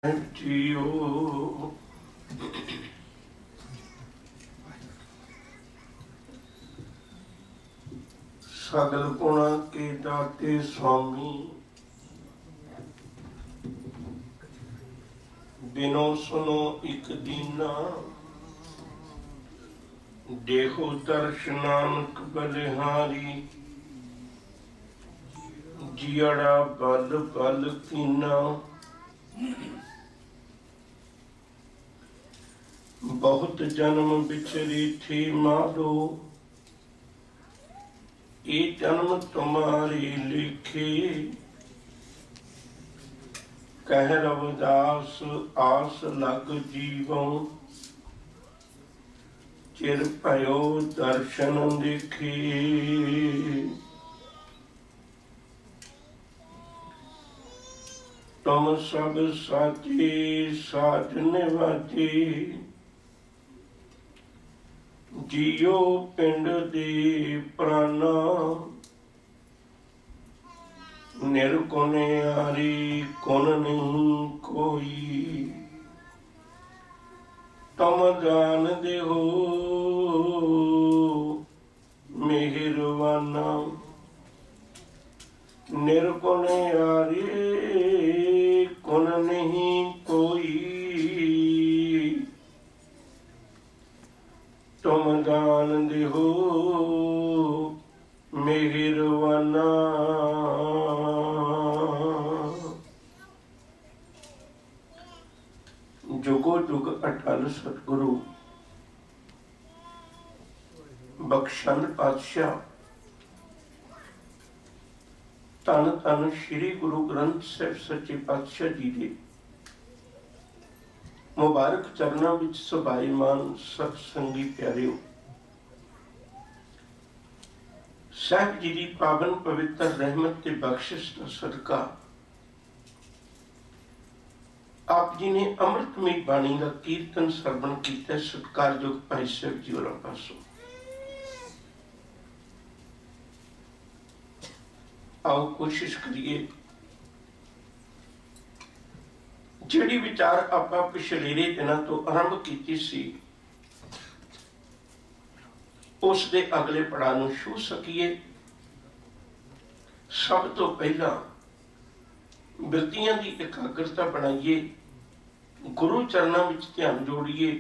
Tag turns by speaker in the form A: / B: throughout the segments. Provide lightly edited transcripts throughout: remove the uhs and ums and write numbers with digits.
A: जियो सगल गुणा के दाते स्वामी, बिनो सुनो एक दीना, देखो दर्श नानक बलिहारी, जियड़ा बल बल कीना। बहुत जन्म बिछरी थी मारो, ये जन्म तुम्हारी लिखे, कह रविदास आस लग जीवों, चिर भयो दर्शन देखे। तुम सब साची साज निवाजी, जियो पिंड दे प्राणा, निर्गुण आरी गुण नहीं कोई। तुम जान दे हो मेहरबाना, निर्गुण आरी गुण नहीं कोई। तुम जान दे हो मेहरबाना। जुगो जुग अटल सतगुरु बख्शंद पातशाह, धन धन श्री गुरु ग्रंथ साहिब सच्चे पातशाह जी के मुबारक चरणों विच सुभाईमान सत्संगी प्यारिओ, साहिब जी की पावन पवित्र रहमत ते बख्शिश का सदका आप जी ने अमृतमय बाणी का कीर्तन सरवण किया। सत्कारयोग भाई साहब जी होरां पासों आओ कोशिश करिए जिहड़ी विचार आपां पिछलेरे दिनां तो आरंभ कीती सी उस दे अगले पड़ाव नूं छूह सकीए। सब तो पहला बिरतियां की एकाग्रता बनाइए, गुरु चरणों में ध्यान जोड़िए।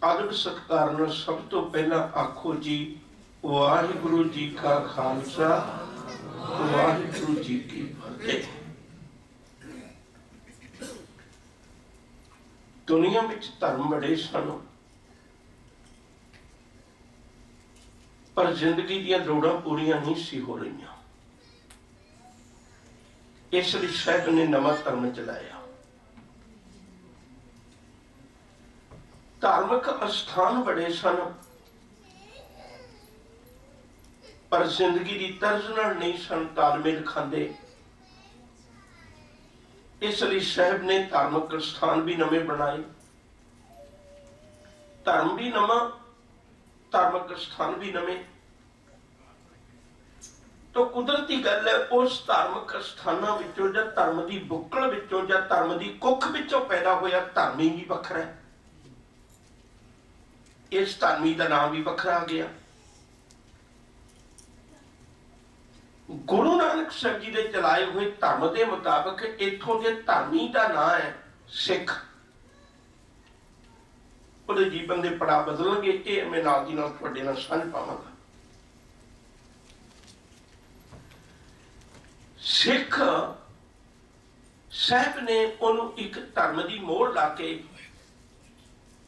A: आदर सत्कार नाल सब तो पहला आखो जी वाहिगुरु जी का खालसा वाहिगुरु जी की फतेह। दुनिया में धर्म बड़े सन पर जिंदगी दी लोड़ां पूरियां नहीं सी हो रही, इसलिए साहिब ने नवा धर्म चलाया। धार्मिक अस्थान बड़े सन पर जिंदगी की तर्ज नाल नहीं सन तालमेल खांदे, इसलिए साहिब ने धार्मिक स्थान भी नवे बनाए, धर्म भी नवा, धार्मिक स्थान भी नवे। तो कुदरती गल है उस धार्मिक स्थानों विचों या धर्म की बुक्कल विचों या धर्म की कुख विचों पैदा होया धर्मी भी वखरा है, इस धर्मी का नाम भी वखरा आ गया। गुरु नानक साहब जी ने चलाए हुए धर्म के मुताबिक इथों के धर्मी का नाम है सिख। उहदे जीवन के पड़ाव बदलणगे, ये मैं नाल दी नाल तुहाडे नाल सांझ पावांगा। सिख साहब ने उन्होंने एक धर्म की मोहर ला के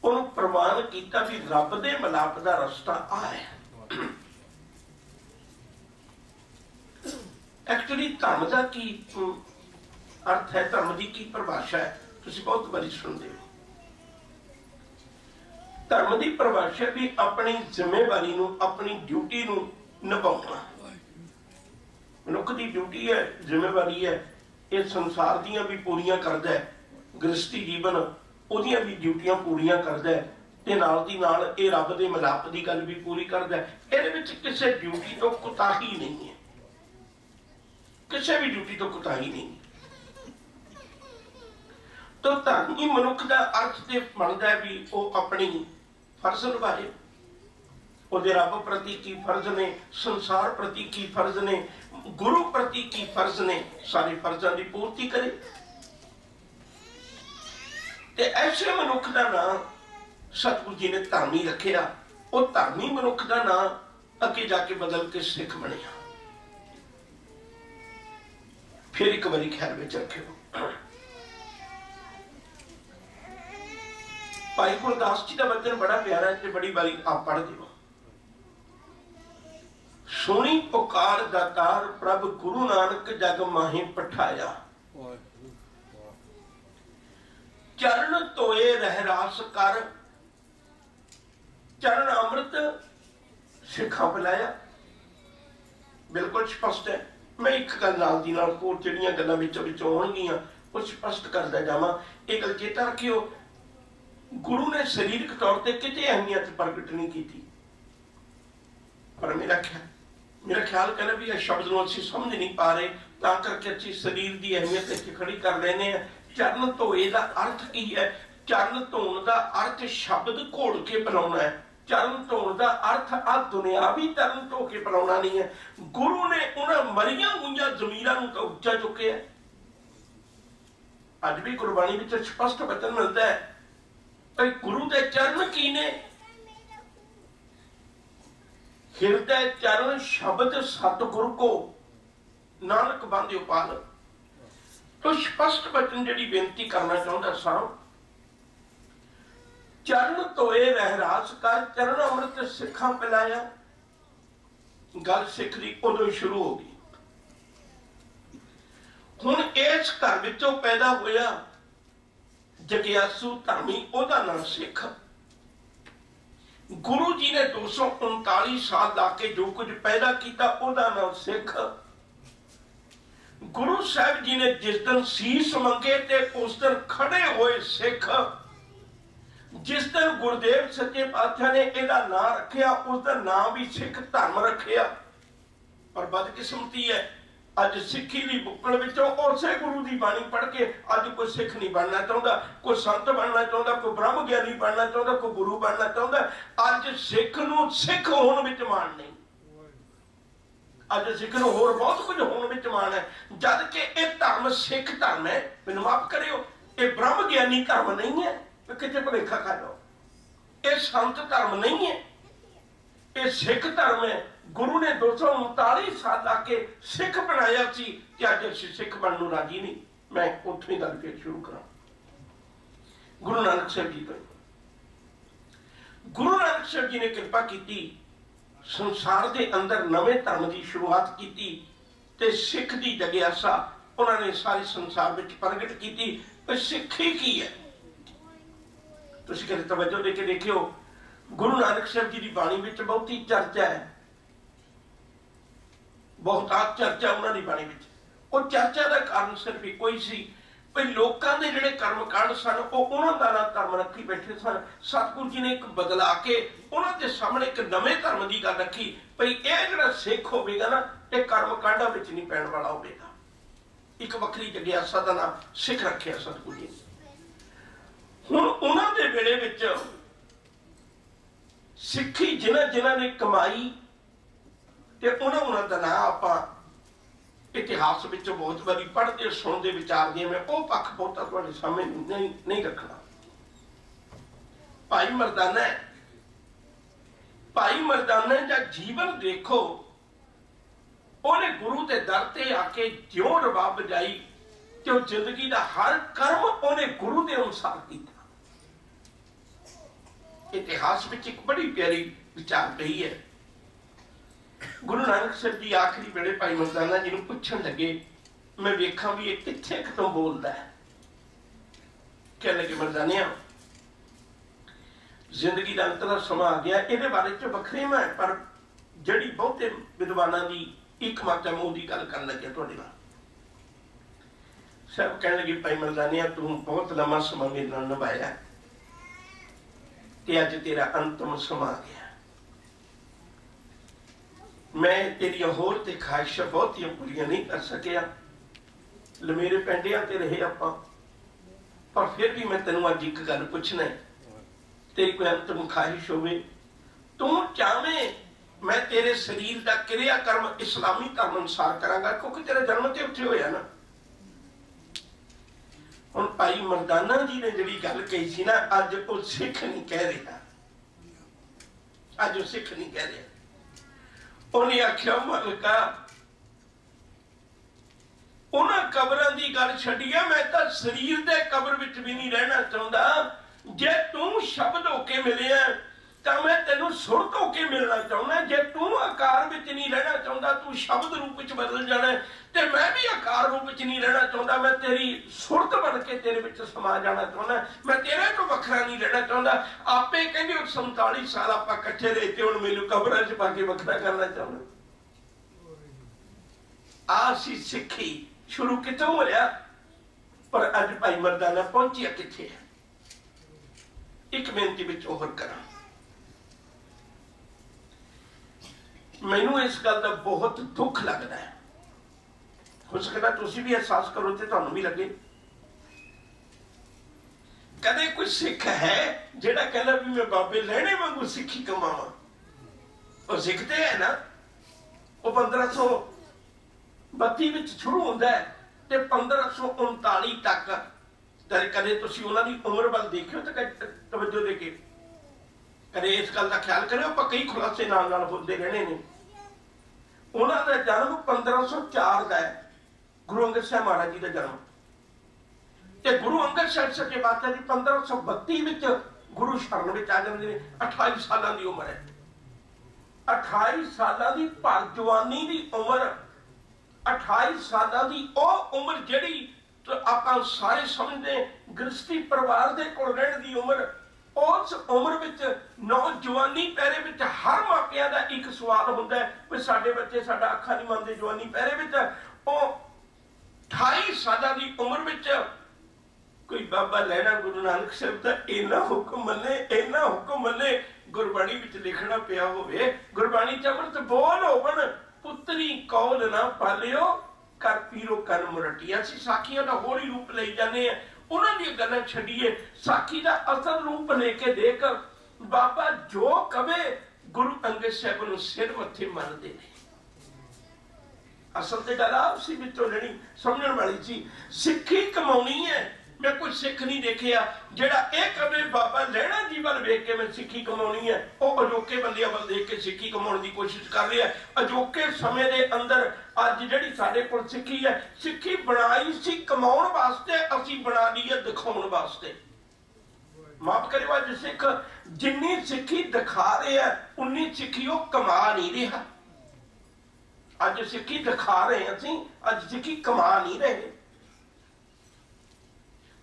A: उन्होंने प्रमाण किया भी रब दे मिलाप का रस्ता आ है। एक्चुअली धर्म का की अर्थ है, धर्म की की परिभाषा है, तुसीं बहुत बारी सुनते हो। धर्म की परिभाषा भी अपनी जिम्मेवारी नूं, अपनी ड्यूटी नूं निभाउणा। मनुख की ड्यूटी है, जिम्मेवारी है, ये संसार दियां भी पूरियां करदा है, गृहस्थी जीवन उहदियां भी ड्यूटियां पूरियां करदा है, ते नाल दी नाल ये रब दे मिलाप की गल भी पूरी करदा है। इहदे विच किसी ड्यूटी तो कोताही नहीं है, किसी भी ड्यूटी तो कोताही नहीं। तो धर्मी मनुख का अर्थ ते बनता है भी वो अपनी फर्ज निभाए, ਉਹਦੇ रब प्रति की फर्ज ने, संसार प्रति की फर्ज ने, गुरु प्रति की फर्ज ने, सारे फर्जा की पूर्ति करे। ते ऐसे मनुख का नाम सतगुरु जी ने धर्मी रखिया। वो धर्मी मनुख का नाम अगे जाके बदल के सिख बनिया। फिर एक बारी ख्याल में रखियो, भाई गुरदास जी का वचन बड़ा प्यारा है, बड़ी बारी आप पढ़ दियो। सुनी पुकार दातार प्रभ गुरु नानक जग माही पठाया, चरण धोए रहरास कर, चरण अमृत सिखा पिलाया। बिल्कुल स्पष्ट है। मैं एक गल नाल दी नाल होर जिहड़ियां गल्लां विचों विचों आउणगीआं वो स्पष्ट करदा जावां। इह गल चेता रखियो, गुरु ने शरीरक तौर पर किते अहमियत प्रगट नहीं की, पर मेरा ख्याल कहना भी इस शब्द को असं समझ नहीं पा रहे, तां करके असं शरीर की अहमियत इत्थे खड़ी कर लेने हैं। चरण धोए का अर्थ की है? चरण धोने का अर्थ शब्द घोल के पिलाउणा है। चरण धोने का अर्थ आ दुनियावी चरण धो के पिलाउणा नहीं है। गुरु ने उन्हें मरिया हुई जमीरां नूं तां उच्चा चुके है। अज भी गुरबाणी विच स्पष्ट वचन मिलता है, भाई गुरु के चरण की ने? हृदय चरण शब्द सतगुरु को नानक बांधियो पाल। तो स्पष्ट वचन जी बेनती करना चाहता सा, चरण धोए रहरास कर, चरण अमृत सिखा पिलाया। गल सिख दी उदों शुरू हो गई। हुण इस घर विचों पैदा होया जगियासू धर्मी, ओदा नाम सिख। गुरु जी ने 239 साल लाके जो कुछ पैदा किया ओदा नाम सिख। गुरु साहब जी ने जिस दिन सीस मंगे ते उस दिन खड़े हुए सिख। जिस दिन गुरुदेव सच्चे पातशाह ने इहदा नाम रखिया उस दिन नाम भी सिख धर्म रखिया। पर बदकिस्मती है, अज सिखी की बुक्कल विचों उसे गुरु की बाणी पढ़ के अज कोई सिख नहीं बनना चाहता, कोई संत बनना चाहता, कोई ब्रह्म ज्ञानी बनना चाहता, कोई गुरु बनना चाहता। अज सिख नूं सिख होने विच मान नहीं, अज सिख नूं होर बहुत कुछ होने विच मान है। जद कि यह धर्म सिख धर्म है। मैनूं माफ करियो, यह ब्रह्म ज्ञानी धर्म नहीं है, किते भुलेखा खा लो। यह संत धर्म नहीं है, यह सिख धर्म है। गुरु ने 239 साल लाके सिख बनाया सी कि अज असीं सिख बनने नूं राजी नहीं। मैं उत्थों ही गल फिर शुरू करा। गुरु नानक साहब जी तो गुरु नानक साहब जी ने कृपा की, संसार के अंदर नवे धर्म की शुरुआत की ते सिख की जगियासा उन्होंने सारे संसार में प्रगट की। सिखी की है? तुसीं कदे तवज्जो दे के देखियो, गुरु नानक साहब जी की बाणी में बहुत ही चर्चा है, बहुत चर्चा उन्होंने बाणी में। वो चर्चा का कारण सिर्फ एक ही सी, भाई लोगों के जिहड़े कर्मकांड सन वो उन्होंने ना धर्म रखी बैठे सन। सतगुरु जी ने एक बदला के उन्होंने सामने एक नवे धर्म की गल रखी, भाई यह जिहड़ा सिख होगा ना ये कर्मकांडा विच नहीं पैण वाला होगा। एक वक्री जगियासा का नाम सिख रखिया सतगुरु जी ने। हुण उन्हां दे वेले विच सिक्खी जिन्हां जिन्हां ने कमाई ते उन्हां दा नाम आपां इतिहास विच बहुत बारी पढ़ते सुनते विचारदे। मैं वो पक्ष बहुता तुहाडे सामने नहीं रखना। भाई मर्दाना है, भाई मर्दाना दा जीवन देखो, उन्हें गुरु के दर ते आके ज्यों रबाब बजाई कि जिंदगी का हर कर्म उन्हें गुरु के अनुसार किया। इतिहास में एक बड़ी प्यारी विचार कही है। गुरु नानक साहब जी आखिरी वेले भाई मर्दाना जी नूं पुछण लगे, मैं वेखा भी ये कित्थे कितों बोलदा है। कह लगे मर्दानिया, जिंदगी का अंतला समा आ गया, ये बारे च वखरे मैं पर जड़ी बहुते विद्वानां दी एक माता मूह की गल कर लगे तुहाडे नाल। सब कह लगे भाई मर्दानिया तू बहुत लंबा समा मेरे नाल निभाया ते अज तेरा अंतिम समा आ गया। मैं तेरी होर ते ख्वाहिशां बहुतियां पूरियां नहीं कर सकिया, लमेरे पेंडियां ते रहे आपां, पर फिर भी मैं तेन अज एक गल पूछना है, तेरी कोई अंतिम ख्वाहिश होवे, तू चाहे मैं तेरे शरीर का क्रिया कर्म इस्लामी धर्म अनुसार करांगा, क्योंकि तेरा जन्म तो उत्थे होया ना। हुण भाई मर्दाना जी ने जिहड़ी गल कही सी ना, अज वो सिख नहीं कह रहा, अज वो सिख नहीं कह रहा। उन्हें आख्या मलका उन्हां कबरां दी गल छड्डी है, मैं तां शरीर दे कबर विच भी नहीं रहना चाहुंदा। जे तू शब्द होके मिलिया तां मैं तेनू सुरत होके मिलना चाहुंदा। जे तू आकार विच नहीं रहना चाहुंदा, तू शब्द रूप विच बदल जाना, ते मैं भी आकार रूप विच नहीं रहना चाहुंदा। मैं तेरी सुरत बन के तेरे विच समा जाना चाहुंदा, मैं तेरे तो वखरा नहीं रहना चाहुंदा। आपे कहंदे 47 साल आपां इकट्ठे रहे ते हुण मैनू कबरां च पा के वखरा करना चाहुंदा। आ सी सिੱਖੀ शुरू कितों होया, पर अज भाई मर्दाना पहुंचिया किथे है। एक बेनती विच होर करा, मैनू इस गल का बहुत दुख लगता है, हो सकता तुसी भी एहसास करो तो तुहानू भी लगे। कदे कोई सिख है जिहड़ा कहना भी मैं बाबे लहणे वांगू सिक्खी कमावां? और सिख ते है ना, वो 1532 विच शुरू होंदा है ते 1539 तक। कदे तुसी उन्हां दी उम्र वल देखियो तो तवज्जो दे के कदे इस गल का ख्याल करियो, पर कई खुलासे नाल नाल होंदे रहने ने। उन्हां दा जन्म 1504 का है, गुरु अंगद साहब महाराज जी का जन्म। ते गुरु अंगद साहब सच्चे पातशाह जी 1532 विच गुरु शरण विच आ जांदे ने। 28 सालां दी उम्र है, 28 सालां दी भर जवानी दी उम्र, 28 सालां दी ओ उम्र जिहड़ी तो आपां सारे समझदे गृहस्थी परिवार दे कोल रहण दी उम्र। उस उम्र विच नौजवानी पैरे विच हर मापिया का एक सवाल हुंदा है कि साडे बच्चे साडा अखा नहीं मंनदे जवानी पैरे विच। ओ 28 सालां दी उम्र विच कोई बाबा लैना गुरु नानक साहब दा इन्ना हुक्म मन्ने, इन्ना हुक्म मन्ने, गुरबाणी विच लिखना पिया होवे, गुरबाणी च अमृत बोल होवन, पुत्री कौल ना पालियो कर पीरो कर मुरटिया। असीं साखियां दा होली रूप ले जाने हैं, उन्हां दी गल्लां छड्डिए, साखी दा असल रूप लेके देख बाबा जो कवे गुरु अंगद साहब नूं सिर मत्थे मारदे ने। असल ते गल आपसी विचों लेनी समझण वाली सी। सिੱਖੀ कमाउणी है, मैं कोई सिख नहीं देखिया जिहड़ा यह कवे बाबा लहणा जी वाल वेख के मैं सिੱਖੀ कमाउणी है। वह अजोके बंदियां वाल देख के सिੱਖੀ कमाउण की कोशिश कर रहा है। अजोके समय के अंदर अज जिहड़ी साडे कोल सिੱਖੀ है, सिੱਖੀ बनाई सी कमाउण वास्ते, असीं बना ली है दिखाउण वास्ते। माफ करियो, अज सिख जिन्नी सिੱਖੀ दिखा रहे हैं उन्नी सिੱਖੀ वो कमा नहीं रहा। अज सिੱਖੀ दिखा रहे हैं असीं, अज सिੱਖੀ कमा नहीं रहे।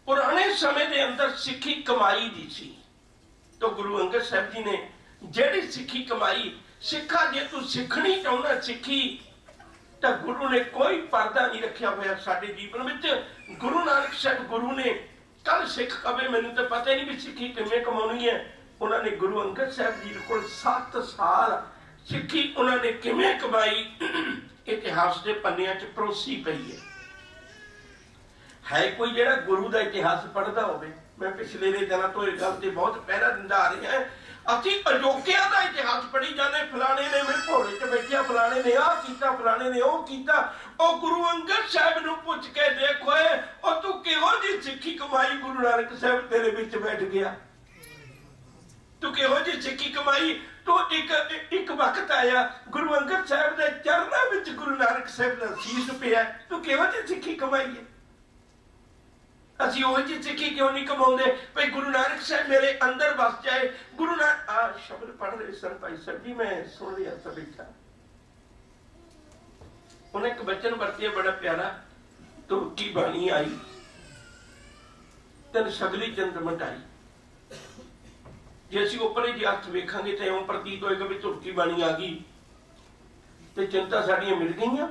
A: पुराने समय के अंदर सिੱਖੀ कमाई दी सी, तो गुरु अंगद साहब जी ने जेड़ी सिੱਖੀ कमाई, सिखा जे तू सीखनी चाहना सिੱਖੀ तो गुरु ने कोई पर्दा नहीं रखा हुआ साडे जीवन में। गुरु नानक साहब गुरु ने कल सिख कवे मैनू तो पता ही नहीं भी सिੱਖੀ किवें कमाउणी है। उन्होंने गुरु अंगद साहब जी को 7 साल सिੱਖੀ उन्होंने किवें कमाई इतिहास के पन्नियां च परोसी पई है कोई जेड़ा गुरु का इतिहास पढ़ता होवे? मैं पिछले दिनों तो इस गल से बहुत पहरा दिंदा आ रहा है। असीं अजोकिया का इतिहास पढ़ी जाने, फलाने ने मैं घोड़े च बैठिया, फलाने ने आ कीता, फलाने ने ओ कीता। ओ गुरु अंगद साहब नूं पुछ के देखो ओ तू किहो जी सिੱਖੀ कमाई, गुरु नानक साहब तेरे विच बैठ गया। तू किहो जी सिੱਖੀ कमाई, तो एक वक्त आया गुरु अंगद साहब के चरणों में गुरु नानक साहब का शीश पिया, तू किहो जी सिੱਖੀ कमाई है? असीं ओह जी सिੱਖੀ क्यों नहीं कमाउंदे भाई गुरु नानक साहब मेरे अंदर बस जाए। गुरु नानक शब्द पढ़ रहे सन भाई साहब जी, मैं सुन लिया था बैठा। उन्हें एक बचन वरतिया बड़ा प्यारा, तुरकी बाणी आई तन सगली चंद मटाई। जे असीं उपरे जी अर्थ वेखांगे तो इउं प्रतीत होएगा भी तुरकी बाणी आ गई ते चिंता साडियां मिट गईयां।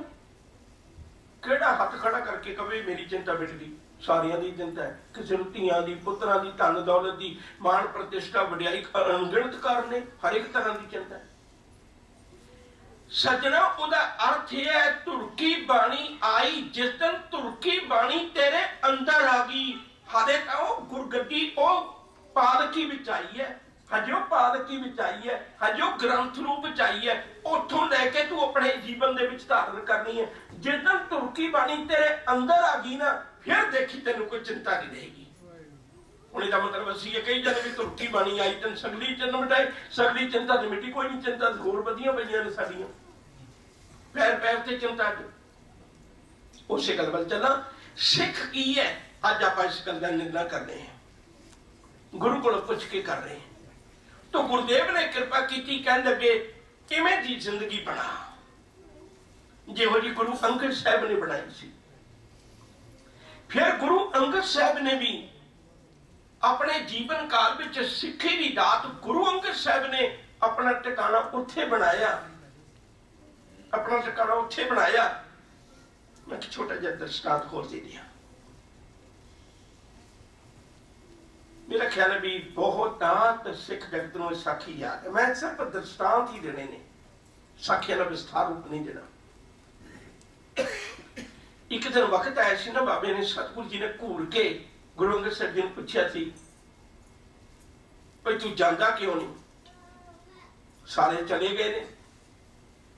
A: किहड़ा हथ खड़ा करके कवे मेरी चिंता मिट गई? सारियां दी चिंता है, किसी नूं धीआं दी, पुत्रां दी, धन दौलत दी, मान प्रतिष्ठा वडियाई अणगिणत कारने, हर एक तरह की चिंता है। सजना उहदा अर्थ यह है तुरकी बाणी आई, जिस दिन तुरकी बाणी तेरे अंदर आ गई हाले तो गुरगद्दी पालकी विच आई है, हजे पालकी विच आई है, हजे ग्रंथ रूप च आई है, उथों लैके तू अपने जीवन दे विच धारण करनी है। जिदन तुरकी बाणी तेरे अंदर आ गई ना, फिर देखी तेन कोई चिंता नहीं रहेगी। हुण इहदा मतलब असीं ये कही जाने भी तुरकी बाणी आई तेन सगली चिंता मिटाई, सगली चिंता ते मिटी कोई नहीं, चिंता होर वधियां पईयां ने साडीआं पैर पैर ते चिंता च। उस गल वल चलां, सिख की है अज आपां इस गल दा निर्णय कर रहे हैं, गुरु कोलों पुछ के कर रहे हैं। तो गुरुदेव ने कृपा की, कहन लगे किवें दी जिंदगी बना जिहो जी गुरु अंगद साहब ने बनाई सी। फिर गुरु अंगद साहब ने भी अपने जीवन काल विच सिक्खी दी दात, गुरु अंगद साहब ने अपना ठिकाना उत्थे बनाया, अपना ठिकाना उत्थे बनाया। मैं छोटा जिहा दृष्टांत होर दे दिया। मेरा ख्याल है भी बहुत दात सिख जगत नूं साखी याद है, मैं सिर्फ दृष्टांत ही देने ने, साखियां का विस्तार रूप नहीं देना। एक दिन वक्त आया सी ना, बाबे ने सतगुरु जी ने घूर के गुरु अंगद साहब जी ने पूछा सी, भाई तू जांदा क्यों नहीं? सारे चले गए ने।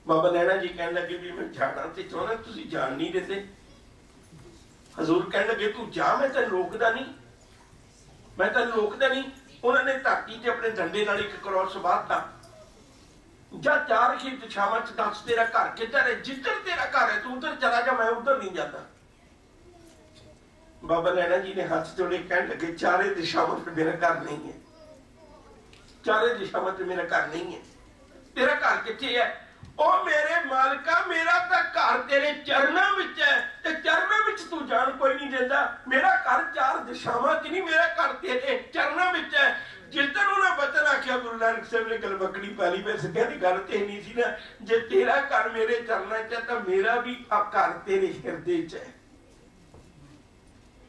A: बाबा नैना जी कहने लगे भी मैं जाना तो चाहना, तुसीं जान नहीं देते। हजूर कहने लगे तू जा, मैं तेन रोकदा नहीं, मैं तेन रोकदा नहीं। उन्होंने धरती से अपने डंडे नाल एक क्रॉस बांधता, जा चार ही दिशावां च दस तेरा घर किधर है, जिधर तेरा घर है तू उधर चला जा, मैं उधर नहीं जाता। बाबा नैना जी ने हाथ जोड़े, कहने लगे चारे दिशावां में मेरा घर नहीं है, चारे दिशावां में मेरा घर नहीं है, तेरा घर किथे है? ओ मेरे मालिका, मेरा तो घर तेरे चरणों विच है, ते चरणों विच तू जान कोई नहीं देता। मेरा घर चार दिशावां च नहीं, मेरा घर तेरे चरणों विच है। जिस दिन उन्हें वचन आख्या गुरु नानक साहब ने गल बकड़ी पाली, मैं सकिया दी गल ते नहीं सी ना, जे तेरा घर मेरे चरणों च है तो मेरा भी घर तेरे हृदय च है।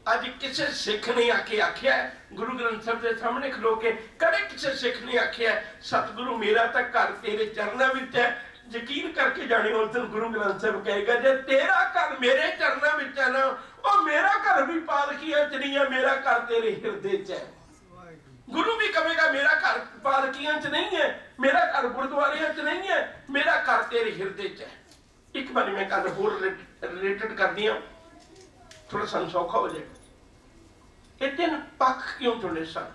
A: अज किसी सिख ने आके आख्या गुरु ग्रंथ साहब के सामने खलो के, कदे किसी सिख ने आख्या सतगुरु मेरा तो घर तेरे चरणों विच है। यकीन करके जाने उस दिन गुरु ग्रंथ साहब कहेगा जे तेरा घर मेरे चरणों में है ना, और मेरा घर भी पालकियां च नहीं है, मेरा घर तेरे हृदय च है। गुरु भी कहेगा मेरा घर पालकियां च नहीं है, मेरा घर गुरुद्वारे च नहीं है, मेरा घर तेरे हृदय च है। एक बार मैं गल होर रिलेटेड कर दिया, थोड़ा सन सौखा हो जाए। ये तीन पक्ष क्यों चुने सन?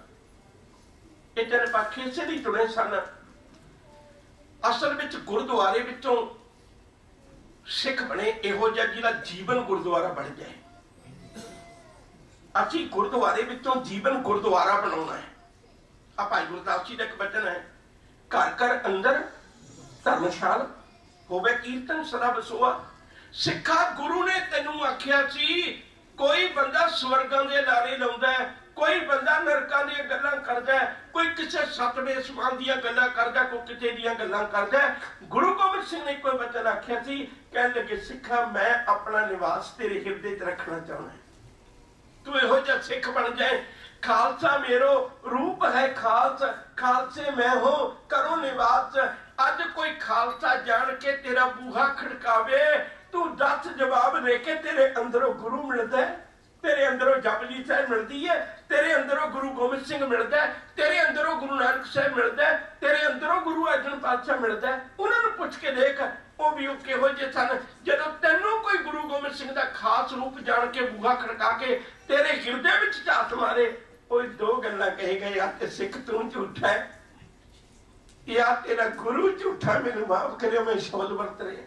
A: ये तीन पक्ष इसे नहीं चुने सन, असल विच गुरुद्वारे विचों सिख बने इहो जिहा जिहदा जीवन गुरुद्वारा बन जाए। असीं गुरुद्वारे विचों जीवन गुरुद्वारा बनाउणा है। आ भाई गुरदास जी दा एक वचन है, घर घर अंदर धर्मशाला होवे कीर्तन सदा बसोआ। सिखा गुरु ने तैनूं आख्या सी, कोई बंदा स्वर्गां दे लारे लाउंदा है, कोई बंदा नरकां दी गल्लां करदा है, कोई किसी सतवें आसमान दी गल्लां करदा, कोई किसी दी गल्लां करदा। गुरु गोबिंद सिंह ने कोई वचन आख्या सी, कहण लगे सिखा मैं अपना निवास तेरे हृदय च रखना चाहना है, तू इहो जिहा सिख बन जाए। खालसा मेरो रूप है खालसा, खालसे मैं हो करो निवास। अज कोई खालसा जान के तेरा बूहा खड़कावे, तू 10 जवाब देके तेरे अंदरों गुरु मिलता है, तेरे अंदरों जपजी साहब मिलती है, तेरे अंदरों गुरु गोबिंद सिंह मिलता है, तेरे अंदरों गुरु नानक साहब मिलता है, तेरे अंदरों गुरु अर्जन पातशाह मिलता है। उन्होंने पूछ के देख वो भी किहो जे सन, जदों तैनूं कोई गुरु गोबिंद सिंह का खास रूप जान के बूहा खड़का के तेरे हृदय विच झात मारे, कोई दो गल्लां कहेगा, या ते सिख तू झूठा है या तेरा गुरु झूठा, मैनूं माफ करियो मैं शब्द वरत रहा।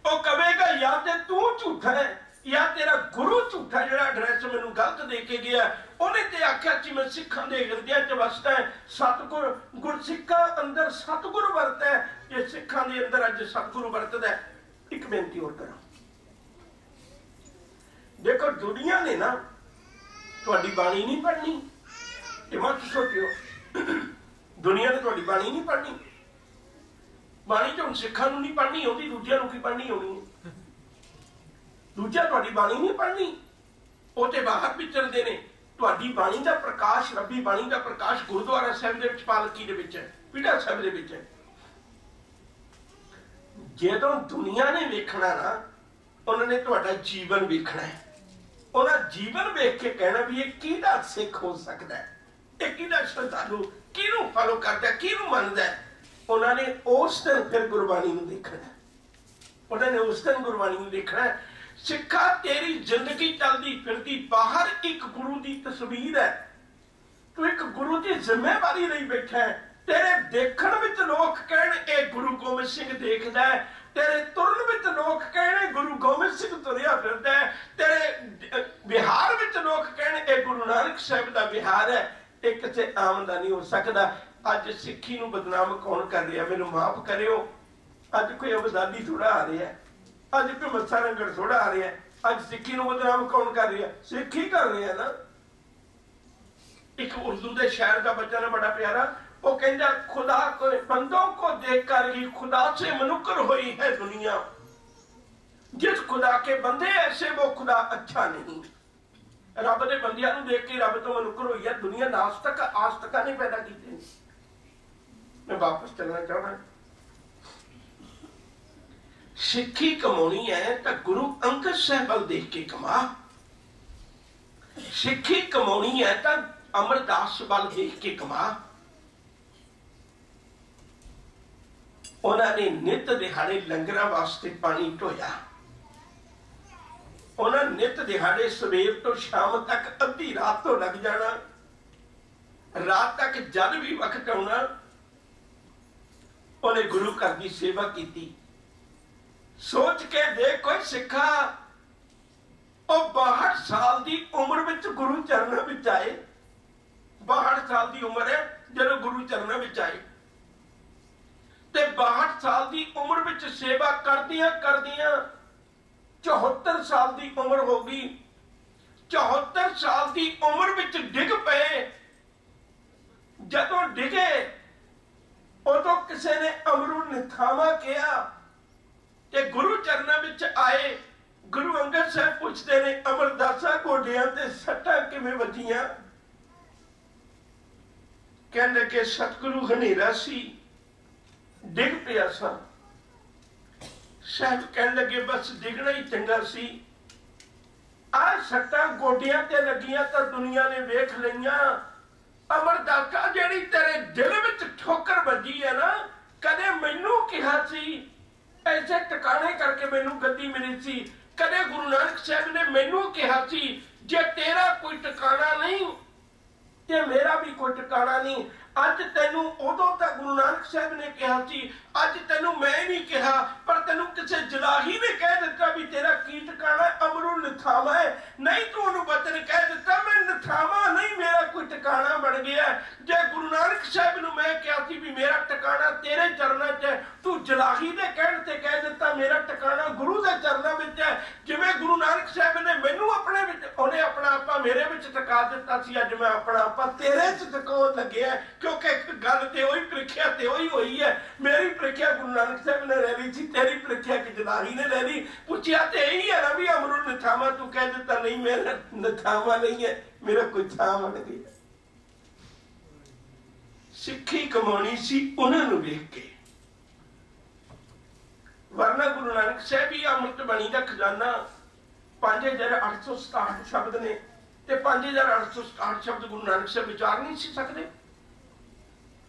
A: वो कहेगा या ते तू झूठा है या तेरा गुरु झूठा, जिहड़ा एड्रैस मैनूं गलत दे के गया। उन्हें ते आख्या सी मैं सिखां दे हृदय च वसदा है, सतगुर गुरसिखां अंदर सतगुर वरता है। जे सिखां दे अंदर अज सतगुरु वरतदा है। एक बेनती होर करा, देखो दुनिया ने ना तुहाडी बाणी नहीं पढ़नी, ये मत सोचियो दुनिया ने तुहाडी बाणी नहीं पढ़नी। बाणी तो हुण सिखां नूं नहीं पढ़नी आउंदी, दूजिआं नूं की पढ़नी आउणी है? दूजा तुहाडी बाणी नहीं पढ़नी, वो तो बाहर विचरदे ने। तुहाडी बाणी का प्रकाश, रब्बी बाणी का प्रकाश गुरुद्वारा साहिब दे विच पालकी दे विच है, पीढ़ा साहिब दे विच है। जदों दुनिया ने वेखना ना, उन्होंने तुहाडा जीवन वेखना है। उन्हें जीवन वेख के कहना भी ये किहदा सिख हो सकता है, ये किहदा श्रद्धालु, किहनूं फॉलो करता है, किहनूं मनदा है। उन्होंने उस दिन फिर गुरबाणी नूं देखना, उन्होंने उस दिन गुरबाणी नूं देखना। सिखा तेरी जिंदगी चलती फिरती बाहर एक गुरु की तस्वीर है, तू एक गुरु की जिम्मेवारी नहीं बैठा है। तेरे देखण विच लोग कहण ए गुरु गोबिंद सिंह देखदा है, तेरे तुरन विच लोग कहने गुरु गोबिंद सिंह तुरिया फिरदा है, तेरे विहार विच लोग कहने ए गुरु नानक साहिब दा विहार है। ये किसी आम दा नहीं हो सकता। अज सिक्खी नूं बदनाम कौन कर रहा, मैनूं माफ करियो। अज कोई अबदाली थोड़ा आ रहा है, अज कोई मत्था रंगड़ थोड़ा आ रहा है। अज सिक्खी नूं बदनाम कौन कर रहा, सिख ही कर रहे हैं ना। एक उर्दू के शायर का बच्चा ने बड़ा प्यारा, वो कहता खुदा को बंदों को देखकर ही खुदा से मनुकर हुई है दुनिया, जिस खुदा के बंदे ऐसे वो खुदा अच्छा नहीं। रब के बंदियां नूं देख के रब तो मनुकर हुई है दुनिया। नास्तिक आस्तिक नहीं पैदा की। मैं वापस चलना चाहना, सिक्खी कमानी है तो गुरु अंगद साहब वाल देख के कमा, सिक्खी कमानी है तो अमरदास वाल देख के कमा। उन्होंने नित दिहाड़े लंगरां वास्ते पानी ढोया, उन्होंने नित दिहाड़े सवेर तो शाम तक अद्धी रात तो लग जाना, रात तक जद भी वक्त आना उन्हें गुरु घर की सेवा की। सोच के देख कोई सिखा 62 साल की उम्र विच गुरु चरणों विच आए, 62 साल की उम्र है जो गुरु चरणों विच आए, ते 62 साल की उम्र विच सेवा करदियां करदियां 74 साल की उम्र हो गई। 74 साल की उम्र विच डिग पे, जदों डिगे उदों किसी ने अमरू निथावा किया ते गुरु चरणों विच आए। गुरु अंगद साहब पूछते ने अमरदासा गोडियां ते सट्टां किवें वजियां? कहण लगे सतगुरु हनेरा सी, डिग पिया सा। साहब कहण लगे बस डिगना ही चंगा सी, आ सट्टां गोडियां ते लगियां तां दुनिया ने वेख लईयां। अमरदासा जिहड़ी तेरे दिल विच ठोकर वजी है ना, कदे मैनू कहा सी ऐसे टिकाने करके मैनू गद्दी मिली सी, कदे गुरु नानक साहब ने मैनू कहा सी जे तेरा कोई टिकाना नहीं ते मेरा भी कोई टिकाना नहीं। अज तेनू उदों तक गुरु नानक साहब ने कहा सी, अज तेनू मैं नहीं कहा, पर तेनू किसी जलाही ने कह दिता भी तेरा की टिकाना अमरू निथावा है। नहीं तू उन्होंने वचन कह दिता मैं निथावा नहीं, मेरा कोई टिकाना बन गया। जे गुरु नानक साहब नूं मैं कहा सी भी मेरा टिकाना तेरे चरणों च है, तू जलाही दे कहण ते कह दिता मेरा टिकाना गुरु दे चरणों विच है। जिवें गुरु नानक साहब ने मैनू अपने विच, उन्हें अपना आपा मेरे विच टिका दिता सी, अज मैं अपना आपा तेरे च टिकाउण लग्या, क्योंकि एक गल ते ओही प्रीख्या ते ओही होई है। मेरी प्रीख्या गुरु नानक साहब ने ले ली थी, तेरी प्रीख्या की जलाही ने ले ली। पूछया ते यही है ना भी अमरू निथावा, तू कह दिता नहीं मेरा निथावा नहीं है, मेरा कोई था बन गया। सिक्खी कमानी सी उन्होंने वेख के, वरना गुरु नानक साहब ही अमृत बाणी का खजाना 5867 शब्द ने, ते 5867 शब्द गुरु नानक साहब विचार नहीं सी सकते,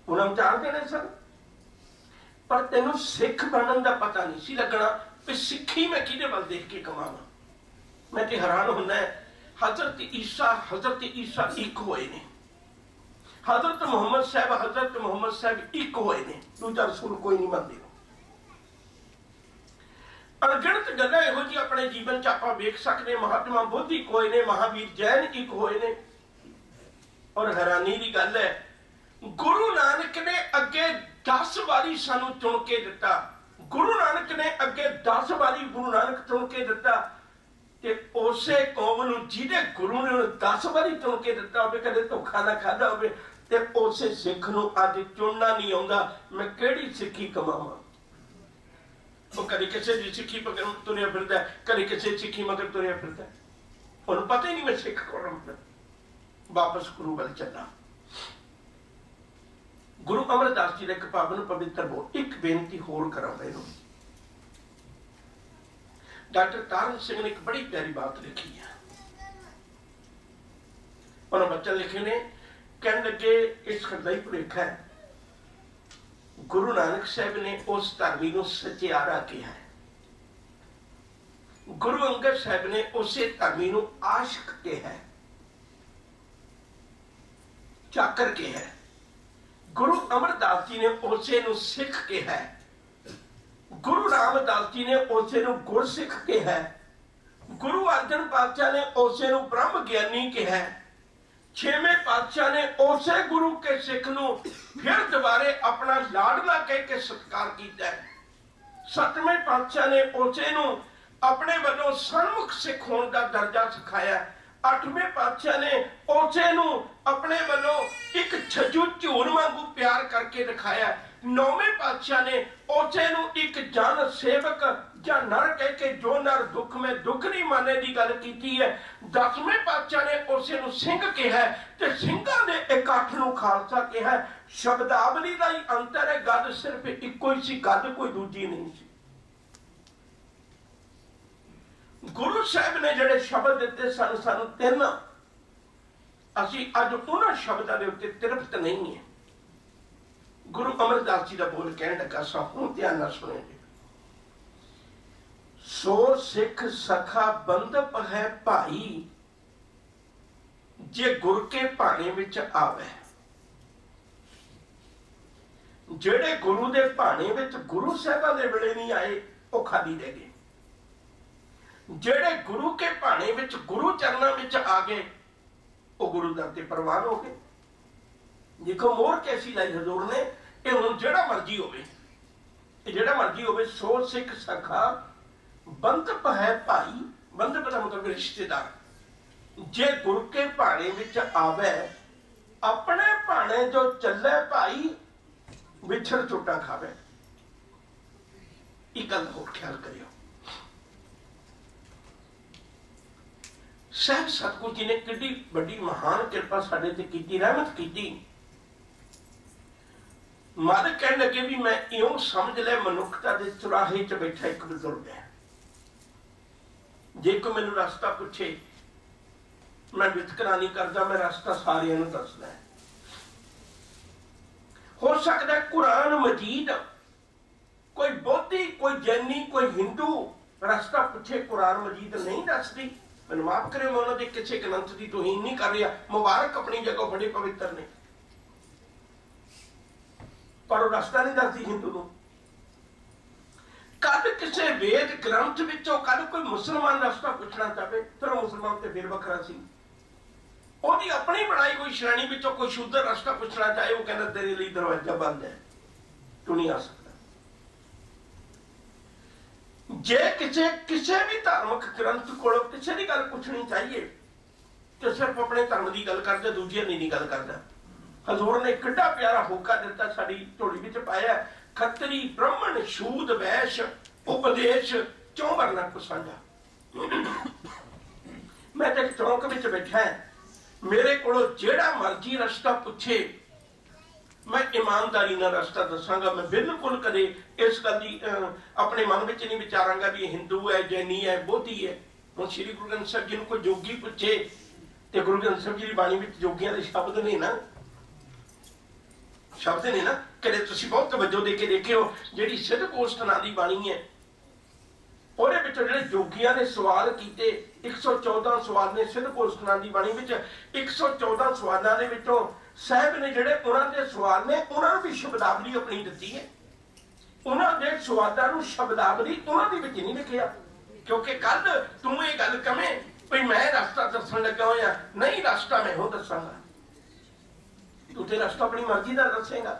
A: उन्हें विचार देने सन। पर तेनों सिख बनने का पता नहीं सी लगना भी सिक्खी मैं किहदे वल देख के कमावां। मैं तो हैरान होंदा है, हजरत ईसा एक होए ने, हजरत मुहम्मद साहब एक होए ने, दूजा रसूल कोई नहीं मनदे। अनगिनत गल्लां इहो जी अपने जीवन च आपां वेख सकदे। महात्मा बुद्ध एक होए ने, महावीर जैन एक होए ने। और हैरानी की गल है, गुरु नानक ने अगे 10 बारी सानू चुन के दिता, गुरु नानक ने अगे 10 बारी गुरु नानक चुन के दिता, ते उसे कौम नूं जिहदे गुरु ने 10 बारी चुन के दिता होवे, कदे धोखा ना खादा होवे, ते उसे सिख नूं अज चुनना नहीं आउंदा मैं किहड़ी सिक्खी कमावां। वो कदे किसी दी सिक्खी मगर तुरिया फिरदा, कदे किसी सिक्खी मगर तुरिया फिरदा, उन्हें पता ही नहीं मैं सिख कौन हूं। वापस गुरु वाल चला। गुरु अमरदास जी ने एक पावन पवित्र बोल, एक बेनती होर करांदा इहनूं। डॉक्टर तारण सिंह ने एक बड़ी प्यारी बात लिखी है, उन्होंने बच्चन लिखे ने, कहने लगे इस खत का ही भुलेखा है। गुरु नानक साहब ने उस धर्मी को सचियारा कहा है, गुरु अंगद साहब ने उसे धर्मी को आशिक कहा है, चाकर कहा है। गुरु अमरदास जी ने उसे सिख कहा है, गुरु रामदास जी ने उसे गुरसिख कहा है, गुरु अर्जन पातशाह ने उसे ब्रह्म ज्ञानी कहा है, छेवें पातशाह ने उसे गुरु के सिख नूं फिर दोबारे अपना लाडला कह के सत्कार किया है, सतवें पातशाह ने उसे अपने वालों सन्मुख सिख होने का दर्जा सिखाया, अठवें पातशाह ने उसे अपने वालों एक छजू झूर वांगू प्यार करके दिखाया, नौवें पातशाह ने उसे एक जन सेवक या नर कह के जो नर दुख में दुख नहीं माने की गल की है, 10वें पातशाह ने उसे सिंह कहा है ते सिंघां दे इकट्ठ नूं खालसा कहा है। शब्दावली का ही अंतर है, गल सिर्फ इको ही सी, गल कोई दूजी नहीं सी। गुरु साहब ने जिहड़े शब्द दिते सानू तीन, असीं अज उन्हां शब्दां दे उत्ते तृप्त नहीं है। गुरु अमरदास जी का बोल कहण लगा, सब ध्यान नाल सुणो जी। सो सिख सखा बंधप है भाई, जे गुर के भाणे विच आवे। जेड़े गुरु दे भाणे विच गुरु साहिबां दे वेले नहीं आए, वो खाली रह गए। जेड़े गुरु के भाणे विच गुरु चरणों विच आ गए, वो गुरु दर ते प्रवान हो गए। देखो मोहर कैसी लाई हजूर ने, ये हुण जेड़ा मर्जी होवे, जेड़ा मर्जी होवे, सो सिख सखा बंधप है भाई। बंधप का मतलब रिश्तेदार। जे गुरु के भाणे विच आवे, अपने भाणे जो चले भाई, विछड़ चोटा खावे। एक गल होर ख्याल करियो, साहब सतगुरु जी ने कितनी बड़ी महान कृपा साडे ते कीती, रहमत कीती। मालिक कहने लगे भी मैं इउं समझ ले मनुखता दे चुराहे च बैठा एक बुजुर्ग है, जे कोई मैनू रास्ता पूछे, मैं वितकरा नहीं करता, मैं रास्ता सारियां नूं दसदा है। हो सकता है कुरान मजीद कोई बौद्धी, कोई जैनी, कोई हिंदू रास्ता पूछे, कुरान मजीद नहीं दसदी। मैनूं माफ करियो, मैं उन्हां दे किसी ग्रंथ की तौहीन नहीं कर रहा, मुबारक अपनी जगह बड़े पवित्र ने, पर रास्ता नहीं दसदी हिंदू नूं। कद किसी वेद ग्रंथ विचों कद कोई मुसलमान रास्ता पूछना चाहे, चलो मुसलमान तो फिर वखरा सी, ओदी अपनी बनाई कोई श्रेणी विचों कोई शूद्र रास्ता पूछना चाहे, वो कहना तेरे लिए दरवाजा बंद है, तू नहीं आ सकता। जे किसी भी धार्मिक ग्रंथ को किसी की गल पूछनी चाहिए, तो सिर्फ अपने धर्म की गल करते, दूजिया नहीं गल करता। हजूर ने किड्डा प्यारा होका दिता, साडी झोली विच पाया, खत्री ब्राह्मण शूद वैश्य उपदेश चौं वरना को साझा। मैं तो चौंक विच बैठा है, मेरे को जेड़ा मर्जी रास्ता पूछे, मैं ईमानदारी ना रास्ता दसांगा। मैं बिल्कुल कदे इस गल की अपने मन में नहीं विचारांगा भी हिंदू है, जैनी है, बोधी है। हुण श्री गुरु ग्रंथ साहिब जी नूं कोई जोगी पूछे, तो गुरु ग्रंथ साहिब जी की बाणी में जोगियां दे शब्द नहीं ना, शब्द नहीं ना। कदे तुसीं बहुत तवज्जो दे के देखियो, जिहड़ी सिद्ध गोष्ठ नां दी बाणी है, ਉਹਦੇ ਵਿੱਚੋਂ ਜਿਹੜੇ ਜੋਗੀਆਂ ਨੇ ਸਵਾਲ ਕੀਤੇ, 114 ਸਵਾਲ ਨੇ ਸਿੱਧ ਗੋਸ਼ਟ ਨਾਮ ਦੀ ਬਾਣੀ ਵਿੱਚ। 114 ਸਵਾਲਾਂ ਦੇ ਵਿੱਚੋਂ ਸਾਹਿਬ ਨੇ ਜਿਹੜੇ ਉਹਨਾਂ ਦੇ ਸਵਾਲ ਨੇ, ਉਹਨਾਂ ਨੂੰ ਵੀ ਸ਼ਬਦਾਵਲੀ ਆਪਣੀ ਦਿੱਤੀ ਹੈ। ਉਹਨਾਂ ਦੇ ਸਵਾਲਾਂ ਨੂੰ ਸ਼ਬਦਾਵਲੀ ਉਹਨਾਂ ਦੇ ਵਿੱਚ ਨਹੀਂ ਲਿਖਿਆ, ਕਿਉਂਕਿ ਕੱਲ ਤੂੰ ਇਹ ਗੱਲ ਕਵੇਂ ਵੀ ਮੈਂ ਰਸਤਾ ਦੱਸਣ ਲੱਗਾ ਹੋਇਆ, ਨਹੀਂ ਰਸਤਾ ਮੈਂ ਹੋ ਦੱਸਾਂਗਾ, ਤੂੰ ਤੇ ਰਸਤਾ ਆਪਣੀ ਮਰਜ਼ੀ ਦਾ ਦੱਸੇਗਾ।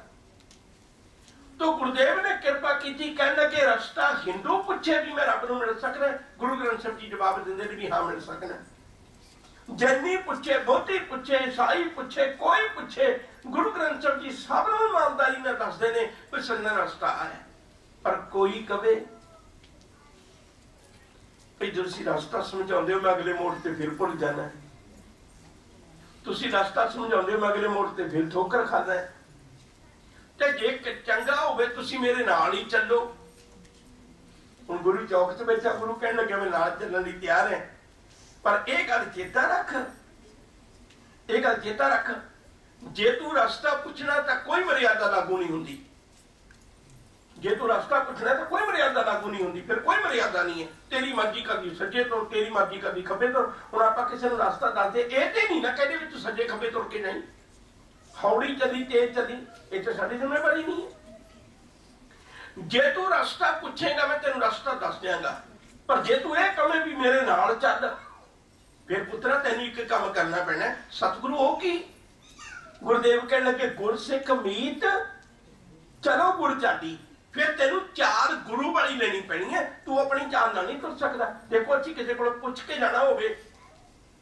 A: तो गुरुदेव ने कृपा की, कहना कि रास्ता हिंदू पूछे भी मैं रब नूं मिल सकना, गुरु ग्रंथ साहिब जी जवाब देंदे भी हाँ मिल सकना। जैनी पूछे, बौद्धी पूछे, ईसाई पूछे, कोई पूछे, गुरु ग्रंथ साहिब जी सब नूं ईमानदारी नाल दसदे ने कि सन्ना रास्ता है। पर कोई कहे कि तुसीं रास्ता समझाउंदे हो, मैं अगले मोड़ ते फिर भुल जाना है, तुसीं रास्ता समझाउंदे हो, मैं अगले मोड़ ते फिर ठोकर खाना है, ते जे चंगा होवे तुसीं मेरे नाल ही चलो। हुण गुरु चौक च बैठा, गुरु कहण लगे मैं नाल चलण लई तैयार है, पर यह गल चेता रख ये गल चेता रख, जे तू रास्ता पूछना तो कोई मर्यादा लागू नहीं होंगी, जे तू रास्ता पूछना तो कोई मर्यादा लागू नहीं होंगी, फिर कोई मर्यादा नहीं है। तेरी मर्जी कभी सज्जे तुर, तेरी मर्जी कभी खब्बे तुर। हुण आपां किसी नूं रास्ता दसदे ये ते नहीं ना कहदे भी तू सज्जे खब्बे तुर के नहीं, हौली चली तेज चली, ये तो साडी जिम्मेवारी नहीं है। जे तू रास्ता पूछेगा मैं तेन रास्ता दस देंगा, पर जे तू ये कहे भी मेरे नाल चल, फिर पुत्रा तेन एक काम करना पैना। सतगुरु हो की गुरुदेव कह लगे गुरसिख मीत चलो गुर चाटी, फिर तेन चाल गुरु वाली लेनी पैनी है, तू अपनी चाल ना नहीं तुर सकता। देखो अच्छी किसी को पुछ के जाना होवे,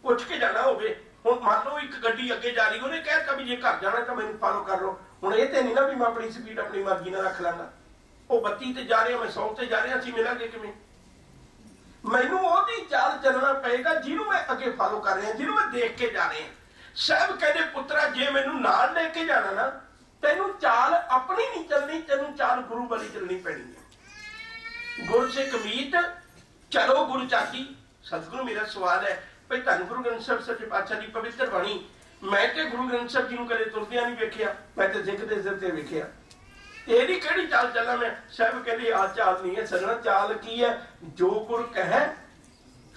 A: पुछ के जाना होवे, हुण मान लो एक गड्डी अगे जा रही, उन्हें कहता भी जे घर जाना तो मैंने फॉलो कर लो। हुण ये तो नहीं ना भी मैं अपनी स्पीड अपनी मर्जी ना रख लांगा, वो 32 ते जा रहे मैं 100 ते जा रहा, असीं मिलांगे किवें? मैनू ओहदी चाल चलना पएगा जिन्हों मैं अगे फॉलो कर रहा, जिन्हों मैं देख के जा रहे। साहब कहते पुत्रा जे मैनू नाल लेके जाना ना, तेनू चाल अपनी नहीं चलनी, तेनू चाल गुरु वाली चलनी पैनी है। गुरसिख मीत चलो गुरु चाटी। सतगुरु मेरा सवाल है भाई, धन गुरु ग्रंथ साहिब सच्चे पातशाह की पवित्र बाणी, मैं तो गुरु ग्रंथ साहिब जी नूं कदे तुरदियां नहीं वेखिया, मैं तो सिख दे सिर ते वेखिया। तेरी केड़ी चाल चला मैं? साहब कहते आ चाल नहीं है सजना, चाल की है जो गुरु कहे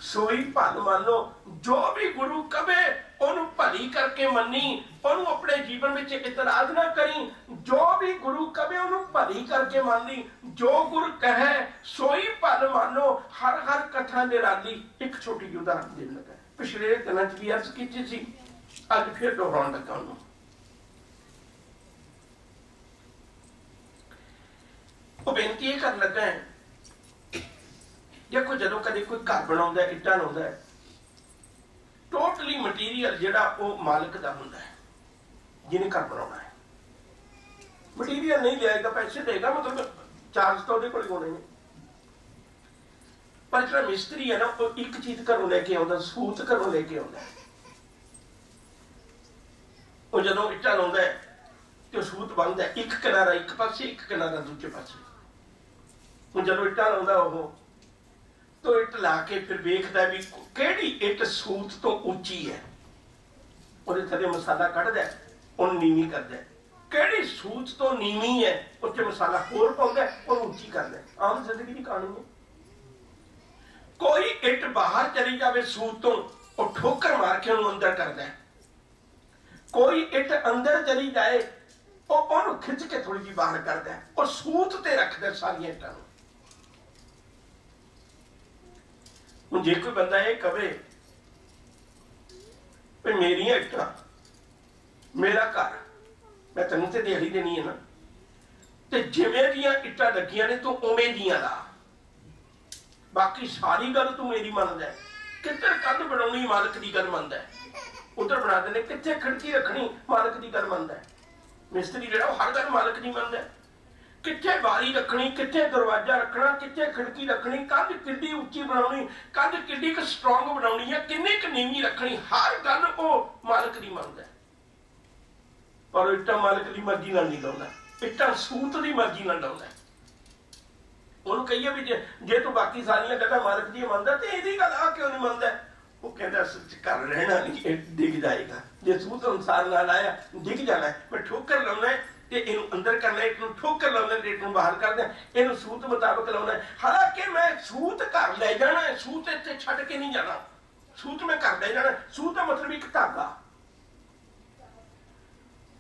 A: सोई भल मानो। जो भी गुरु कहे ओनू भली करके मनी, ओनू अपने जीवन में इतराज ना करी। जो भी गुरु कहे ओनू भली करके मानी, जो गुरु कहे सोई भल मानो। हर हर कथा निराली। एक छोटी जी उदाहरण देन लगा, पिछले दिनों भी अर्ज की सी, अज फिर दोहराउण लगा उन्होंने। वो बेनती ये कर लगा है, देखो जो कदे कोई घर बनाउंदा है, इट्टां लाउंदा है, टोटली मटीरियल जिहड़ा वो मालिक दा हुंदा है, जिन्हें घर बनाउणा है। मटीरियल नहीं लियाएगा, पैसे देगा, मतलब चार्ज तो उहदे कोल होने ने। पर जिहड़ा मिस्त्री है ना, वो एक चीज घरों लेके आउंदा, सूत घरों लेके आउंदा है। वो जदों इट्टां लाउंदा है तो सूत बनदा है, एक किनारा एक पासे, एक किनारा दूजे पासे। हुण जदों इट्टां लाउंदा वो तो इट ला के फिर वेखदा भी किहड़ी इट सूत तो उच्ची है, ਉਹਦੇ थले मसाला कढ़दा है, उन नीवी करदा है। किहड़ी सूत तो नीवी है, उत्ते मसाला होर पाउंदा है, और उच्ची करदा है। आम जिंदगी दी कहानी है। कोई इट बाहर चली जावे सूत तो वो ठोकर मार के उन्हें अंदर करदा है। कोई इट अंदर चली जाए वो उन्हें खिंच के थोड़ी जी बाहर करदा है, और सूत ते रखदा है सारियां इटां नूं। जे कोई बंदा ये कहे मेरिया इट्टां मेरा घर, मैं तेनों तो दिहाड़ी देनी है ना, तो जिवें दियां इट्टां लगियां ने तू उवें दियां ला, बाकी सारी गल तू मेरी मनदा है। किधर कंध बनाउणी मालिक दी गल मनदा है, उधर बना देने, कित्थे खिड़की रखनी मालिक दी गल मनदा है। मिस्त्री जिहड़ा हर गल मालिक दी मनदा है। कित्थे बारी रखनी, कित्थे दरवाजा रखना, कित्थे खिड़की रखनी, कंध किड्डी उच्ची बनाउणी, कंध किड्डी क स्ट्रॉन्ग बनाउणी है, किन्नी क नीवी रखनी, हर गल वो मालिक दी मनदा है। पर इट्टां मालिक दी मर्जी नाल नहीं लाउंदा, इट्टां सूत दी मर्जी नाल लाउंदा। उहनूं कहिए भी जे तू बाकी सारियां गल्लां मालिक दी मनदा ते इहदी गल आ क्यों नहीं मनदा? वो कहता घर रहना नहीं, डिग जाएगा। जे सूत अनुसार ना लाया डिग जाना है। मैं ठोकर लाउना है ते इनू अंदर करना है, इनू ठोकर लाउना है, इनू बाहर कर देना, इनू सूत मुताबिक लाउना है। हालांकि मैं सूत घर ले जाना है, सूत इत्थे छड्ड के नहीं जाना, सूत मैं घर ले जाना। सूत का मतलब एक धागा।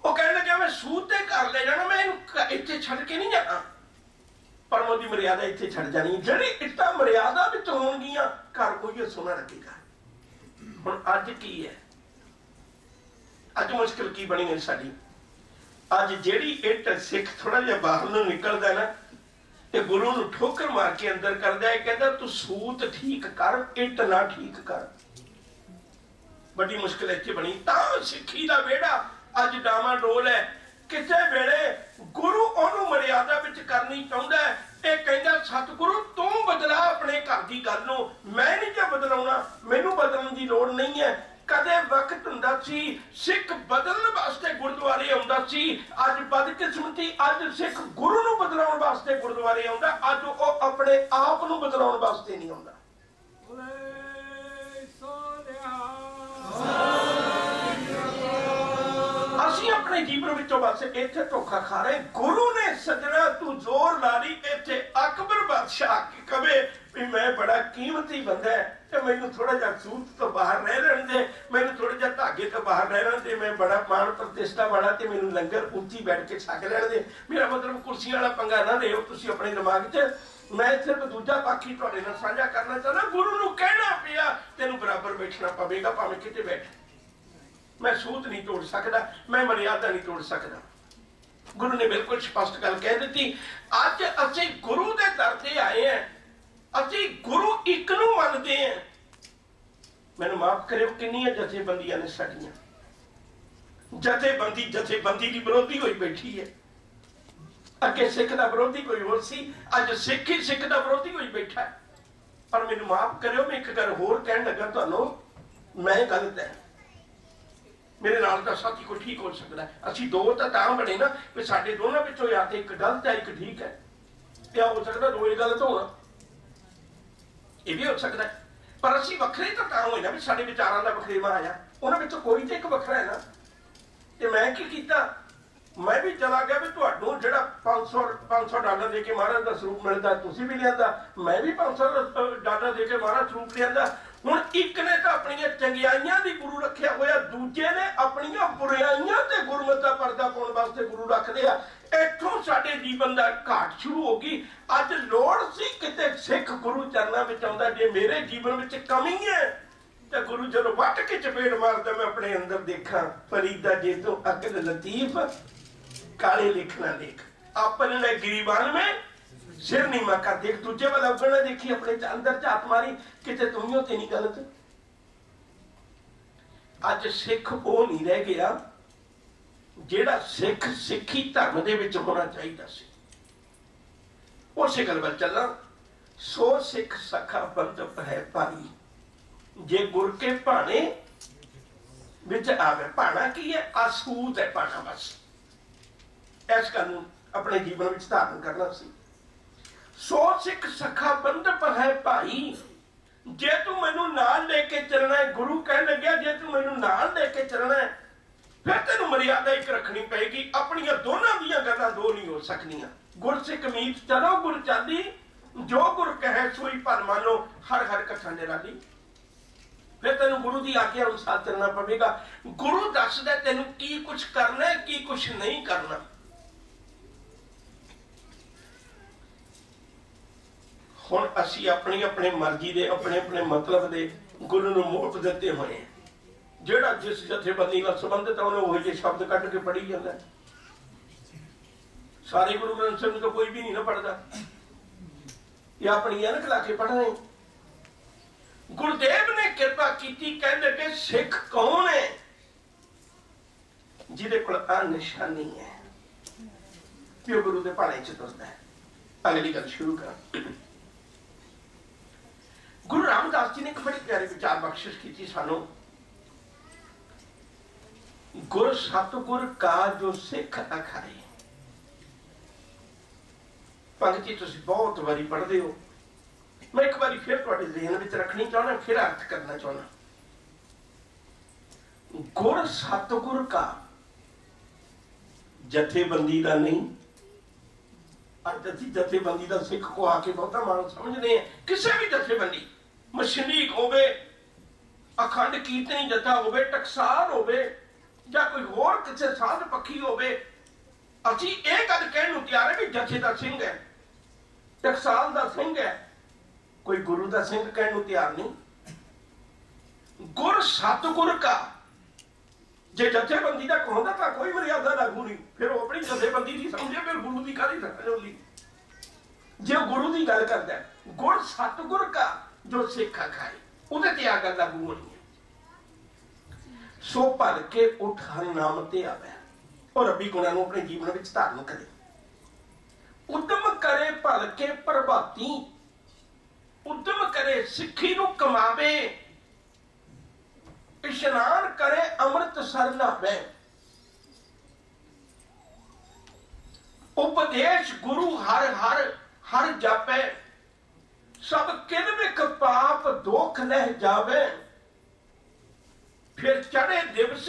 A: वो कहने लगे मैं सूत ते घर ले जाना, मैं इनू इत्थे छड्ड के नहीं जाना, पर मोदी मर्यादा इत्थे छड्ड जानी। जिहड़ी इट्टां मर्यादा विच होणगीआं घर कोई सोना रखेगा। हुण अज की है, अज मुश्किल की बनी है साडी। अज जिहड़ी इट सिख थोड़ा जिहा बाहर नूं निकलदा ना ते गुरु नूं ठोकर मार के अंदर करदा है, कहदा तू सूत ठीक कर, इट ना ठीक कर। बड़ी मुश्किल इत्थे बनी। तां सिੱਖੀ ਦਾ ਵਿਹੜਾ अज डामा डोल है। किसे वेले गुरु ओनू मर्यादा विच करनी चाहुंदा है। ये कहंदा सतगुरु तू बदला अपने घर की गल नूं, मैं नहीं जे बदलाउणा, मैनू बदलण की लोड़ नहीं है। कदे वक्त हुंदा सी सिख बदलण वास्ते गुरुद्वारे आउंदा सी, अज बदकिस्मती अज सिख गुरु नूं बदलाउण वास्ते गुरुद्वारे आउंदा, अज वो अपने आप नूं बदलाउण वास्ते नहीं आउंदा। ਅਸੀਂ ਆਪਣੇ ਜੀਵਨ ਵਿੱਚੋਂ ਬਸ ਇੱਥੇ ਧੋਖਾ ਖਾ ਰਹੇ। ਗੁਰੂ ਨੇ ਸੱਜਣਾ ਤੂੰ ਜ਼ੋਰ ਲਾ ਲਈ ਇੱਥੇ ਅਕਬਰ ਬਾਦਸ਼ਾਹ ਕੇ ਕਵੇ ਵੀ ਮੈਂ ਬੜਾ ਕੀਮਤੀ ਬੰਦਾ ਹੈ ਤੇ ਮੈਨੂੰ ਥੋੜਾ ਜਿਹਾ ਸੂਤ ਤੋਂ ਬਾਹਰ ਰਹਿ ਲੈਣ ਦੇ, ਮੈਨੂੰ ਥੋੜਾ ਜਿਹਾ ਧਾਗੇ ਤੋਂ ਬਾਹਰ ਰਹਿ ਲੈਣ ਦੇ, ਮੈਂ ਬੜਾ ਮਾਣ ਪ੍ਰਤਿਸ਼ਠਾ ਵਾਲਾ ਤੇ ਮੈਨੂੰ ਲੰਗਰ ਉੱਚੀ ਬੈਠ ਕੇ ਛਕ ਲੈਣ ਦੇ। ਮੇਰਾ ਮਤਲਬ ਕੁਰਸੀਆਂ ਵਾਲਾ ਪੰਗਾ ਨਾ ਲਿਓ ਤੁਸੀਂ ਆਪਣੇ ਦਿਮਾਗ 'ਚ। ਮੈਂ ਸਿਰਫ ਦੂਜਾ ਪਾਖੀ ਤੁਹਾਡੇ ਨਾਲ ਸਾਂਝਾ ਕਰਨਾ ਚਾਹੁੰਦਾ। ਗੁਰੂ ਨੂੰ ਕਹਿਣਾ ਪਿਆ ਤੈਨੂੰ ਬਰਾਬਰ ਬੈਠਣਾ ਪਵੇਗਾ ਭਾਵੇਂ ਕਿਤੇ ਬੈਠ। मैं सूत नहीं तोड़ सकता, मैं मर्यादा नहीं तोड़ सकता। गुरु ने बिल्कुल स्पष्ट गल कह दी। अज असी गुरु के दर ते आए हैं, असी गुरु एक नूं मनदे हैं। मैनूं माफ करियो किन्नियां जथेबंदियां ने साडियां जथेबंदी की विरोधी होई बैठी है। अगे सिख का विरोधी कोई होर सी, अज सिख ही सिख का विरोधी होई बैठा है। पर मैनूं माफ करियो मैं एक गल होर कहण लगा तुहानूं, मैं गलत है, मेरे नाल दा साथी कोई ठीक हो सकता है। असीं दो तां बने ना भी साडे दोनों विचों या ते एक गलत है एक ठीक है, या हो सकता दो ही गलत होना, ये भी हो सकता है। पर असीं वखरे तां होए ना भी साडे विचारां दा वखरेवा आया, उन्हां विचों कोई ते एक वखरा है ना। ते मैं की कीता, मैं भी चला गया भी तुहानूं जिहड़ा 500 डॉलर दे के महाराज दा स्वरूप मिलदा तुसीं भी लिआंदा, मैं भी 500 डॉलर दे के महाराज स्वरूप लिआंदा। हुण एक ने तो अपनी चंगियाइयां दी गुरु रखिया होया, दूजे ने अपनी बुराइयां ते गुरमत दा पर्दा पाउण वास्ते गुरु रखदे आ। इत्थों साडे जीवन दा घाट शुरू हो गई। अज लोड़ सी किते सिख गुरु चरनां विच आउंदा। जे मेरे जीवन विच कमी है तो गुरु जदों वट के चपेड़ मारदा मैं अपने अंदर देखा, फरीदा जे तू अकल लतीफ काले लिखना देख, अपने ने गरीबान में सिर नीमा कर देख, दूजे वाला उगना देखी, अपने अंदर झात मारी किते तुमियों ते नहीं गलत। अज सिख वो नहीं रह गया जेड़ा सिख सिखी धर्म दे विच होना चाहिए सी। उसे गल वल चलना। सो सिख सखा बंधप है भाई, जे गुर के भाने विच आवे। भाना की है? आसूत है भाना। बस इस गल नूं अपने जीवन विच धारण करना सी। सो सिख सखा बंधप है भाई, जे तू मैनू नाल लेके चलना है। गुरु कह लग्या जे तू मैनू नाल लेके चलना है फिर तेनू मर्यादा एक रखनी पेगी। अपनियां दोनों दियां गल्लां दो नहीं हो सकदियां। गुर सिख मीत चलो गुर चाली, जो गुर कहे सोई पर मानो, हर हर कथा निराली। फिर तेनू गुरु की आज्ञा अनुसार चलना पवेगा। गुरु दसदा तेनू की कुछ करना है की कुछ नहीं करना। हुण असीं अपनी अपनी मर्जी दे अपने अपने मतलब दे गुरु नूं मोट दिते होए। जेड़ा जिस जथेबंदी नाल संबंधित है उन्हें वही जे शब्द कट के पढ़ी जाता है। सारे गुरु ग्रंथ साहिब तो कोई भी नहीं ना पढ़ता, या अपनी अनख ला के पढ़ रहे। गुरुदेव ने कृपा की, कह लगे सिख कौन है जिहदे कोल आ निशानी है कि गुरु दे भाणे च तुरदा है। अगली गल शुरू कर। गुरु रामदास जी ने एक बड़ी प्यारी विचार बख्शिश की सानू। गुर सतगुर का जो सिख अखाए। पंक्ति तुसीं बहुत बारी पढ़ते हो, मैं एक बार फिर तुहाडे ज़हन विच रखनी चाहना, फिर अर्थ करना चाहना। गुर सतगुर का, जथेबंदी का नहीं। अज असीं जथेबंदी का सिख को आके बहुता मान समझते हैं। किसी भी जथेबंदी मशीनी होवे, अखंड कीर्तनी जथा होवे, टकसाल होवे, या कोई होर किसी साध पक्षी होवे, असीं इह गल कहण नूं तैयार है भी जथे दा सिंह है, टकसाल दा सिंह है, कोई गुरु दा सिंह कहण नूं तैयार नहीं। गुर सतगुर का, जे जथेबंदी का कहंदा तां कोई मर्यादा लागू नहीं, फिर वो अपनी जथेबंदी की समझे, फिर गुरु की काहदी समझ होंदी। जे गुरु की गल करदा है, गुर सतगुर का जो सिख खाए उहदे ते आ गल लागू होनी है। सो भर के उठ हर नाम ते आवे और रब्बी गुणां नूं अपने जीवन विच धारण करे। उद्यम करे भल के प्रभाती, उद्यम करे सिक्खी नूं कमावे, इशनान करे अमृत सर नहावे। उपदेश गुरु हर हर हर जापे, सब किलविक पाप दोख लह जावे। फिर चढ़े दिवस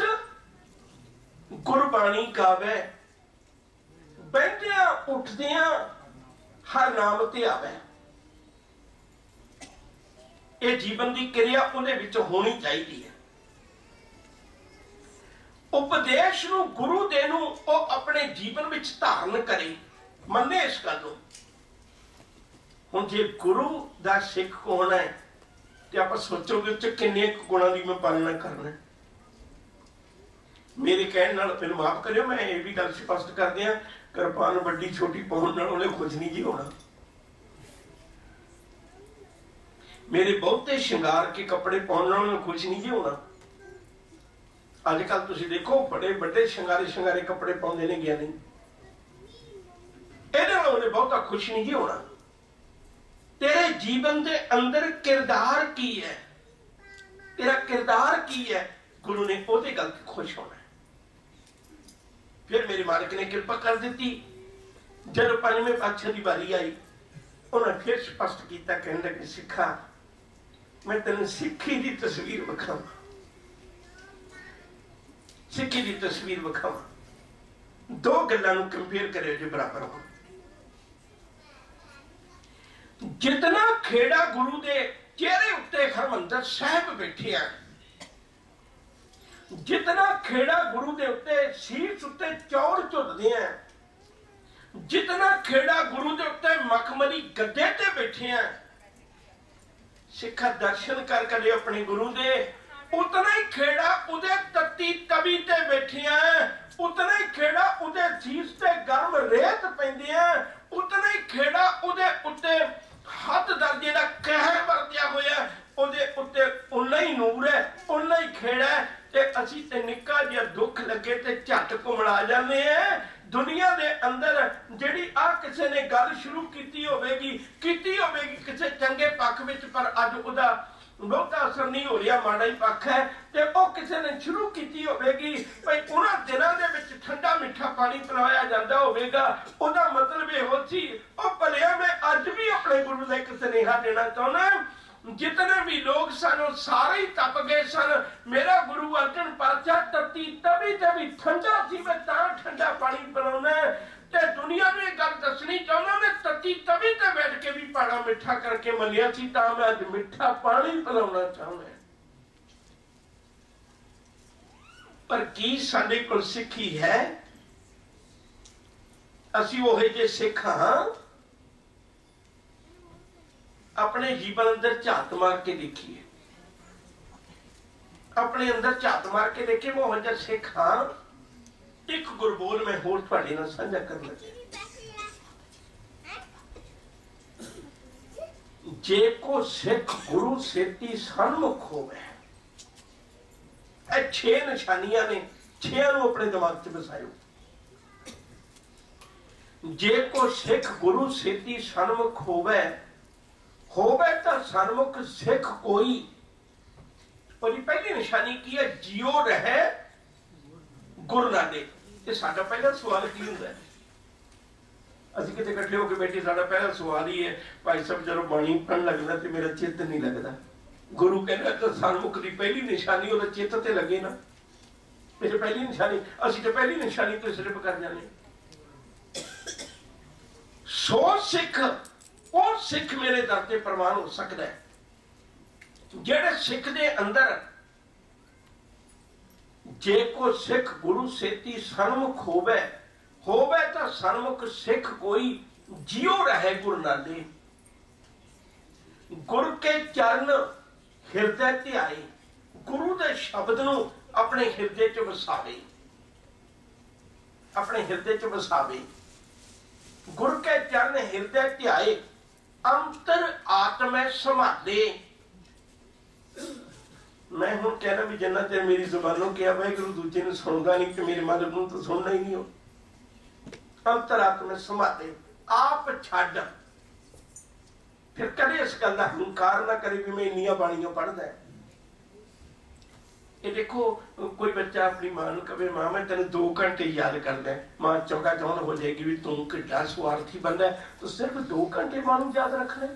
A: गुरबाणी गावे, बैठिया उठदिया हर नाम ते आवे। ये जीवन की क्रिया उहदे विच होनी चाहिए है। उपदेश नूं गुरु दे नूं वो अपने जीवन विच धारण करे, मन्ने इस गल नूं। हुण जे गुरु दा सिख होना है तो आप सोचोगे किन्ने गुणां दी मैं पालना करना। मेरे कहने नाल मैनूं माफ करियो, मैं ये भी गल स्पष्ट कर दियां, किरपान वड्डी छोटी पाउण नाल उहने खुश नहीं जी होना। मेरे बहुते श्रृंगार के कपड़े पाउण नाल उहने खुश नहीं जी होना। अजकल तुसीं देखो बड़े बड़े श्रृंगारे कपड़े पाउंदे ने ज्ञानी, इहदे नाल उहने बहुता खुश नहीं जी होना। तेरे जीवन के अंदर किरदार की है, तेरा किरदार की है, गुरु ने ओहदे गल खुश होना है। फिर मेरे मालिक ने कृपा कर दी, जब पंजवें पातशाह की बारी आई, उन्हें फिर स्पष्ट किया, कहने लगे सिखा मैं तेन सिक्खी की तस्वीर विखावा, सिक्खी की तस्वीर विखावा। दो गल्लां नूं कंपेयर करियो जो बराबर हो। जितना खेड़ा गुरु दे चेहरे उत्ते हरमंदर साहिब बैठे हैं, जितना खेड़ा गुरु दे उत्ते शीश उत्ते चौड़ झुलदे हैं, जितना खेड़ा गुरु दे उत्ते मखमली गद्दे ते बैठे हैं, सिखा दर्शन कर करे अपने गुरु दे, उतना ही खेड़ा उदे तत्ती तवी ते बैठे हैं, उतना ही खेड़ा उदे शीश ते गर्म रेत पैंदी है, उतना ही खेड़ा उदे उत्ते हद दर्जे का कहर वरत्या होया, उदे उत्ते उन्ना ही नूर है, उन्ना ही खेड़ा है। ते असीं ते निक्का जिहा दुख लगे ते झट घुमड़ा जाने हैं दुनिया दे अंदर। जिहड़ी आ किसी ने गल शुरू कीती होवेगी किसी चंगे पक्ष विच, पर अज उहदा बहुता असर नहीं हो रहा, माड़ा ही पक्ष है। ते ओह किसी ने शुरू कीती होवेगी भाई उन्हां दिनां दे विच ठंडा मिठा पानी पिलाया जांदा होवेगा, उहदा मतलब इहो सी। ओह भलिया मैं अज भी अपने गुरु दा इक सुनेहा देना चाहुंदा, जितने भी लोग सन सारे ही तप गए सन। मेरा गुरु अर्जन पातशाह तत्ती तवी तवी ठंडा सी, मैं तां ठंडा पानी पिलाउणा ते दुनिया में एक गल दसनी चाहुंदा, मैं तत्ती तवी ते बैठ के भी पाड़ा मिठा करके मलिया सी, तां मैं अज मिठा पानी पिलाउणा चाहुंदा। पर की साडे कोल सिੱਖੀ है? असीं ओहे जे सिੱਖ हां? अपने जीवन अंदर झात मार के देखिए, अपने अंदर झात मार के देखिए, वो हो जा सिख हाँ। एक गुरबोल मैं होर तुहाडे नाल साझा कर लगे, जे को सिख गुरु सेती सन्मुख होवे। ਇਹ 6 निशानियां ने, 6 ਨੂੰ अपने दिमाग च बसायो। जे को सिख गुरु सेती सन्मुख होवे, होवे तो सन्मुख सिख कोई। और पहली निशानी की है, जियो रहे गुरु ना दे। ये साडा पहला सवाल की होंदा है? असीं किते इकट्ठे होकर बैठे, साडा पहला सवाल ही है भाई साहब जदों बाणी पढ़न लगदा ते मेरा चित्त नहीं लगदा। गुरु कहना तो सन्मुख की पहली निशानी वो चित्त ते लगे ना, मेरी पहली निशानी। असीं तो पहली निशानी तो सिर्फ कर जाने। सो सिख और सिख मेरे दर ते प्रमाण हो सकता है। जेड़े सिख दे अंदर जे को सिख गुरु सेती सन्मुख होवे, होवे तो सन्मुख सिख कोई, जियो रहे गुरु ना दे। गुरु के चरण हिरदे ध्याए, गुरु दे शब्द नूं अपने हिरदे च वसावे, अपने हिरदे च वसावे। गुरु के चरण हिरदे ध्याए, अंतर आत्मा संभाले। मैं हूं कहना भी जिन्ना चेर मेरी जुबानों किया वाहिगुरू दूजे ने सुनता नहीं तो मेरे मालिक नूं तो सुनना ही नहीं हो। अंतर आत्मा संभाले, आप छड्ड। फिर कदे इस गल का हंकार ना करे भी मैं इन्नियां बाणियां पढ़दा है। ये देखो कोई बच्चा अपनी मां नूं कहे मां मैं तेन 2 घंटे याद करदा है, मां चौका चौन हो जाएगी भी तू किड्डा स्वार्थी बंदा है, तो सिर्फ 2 घंटे मां नूं याद रखना।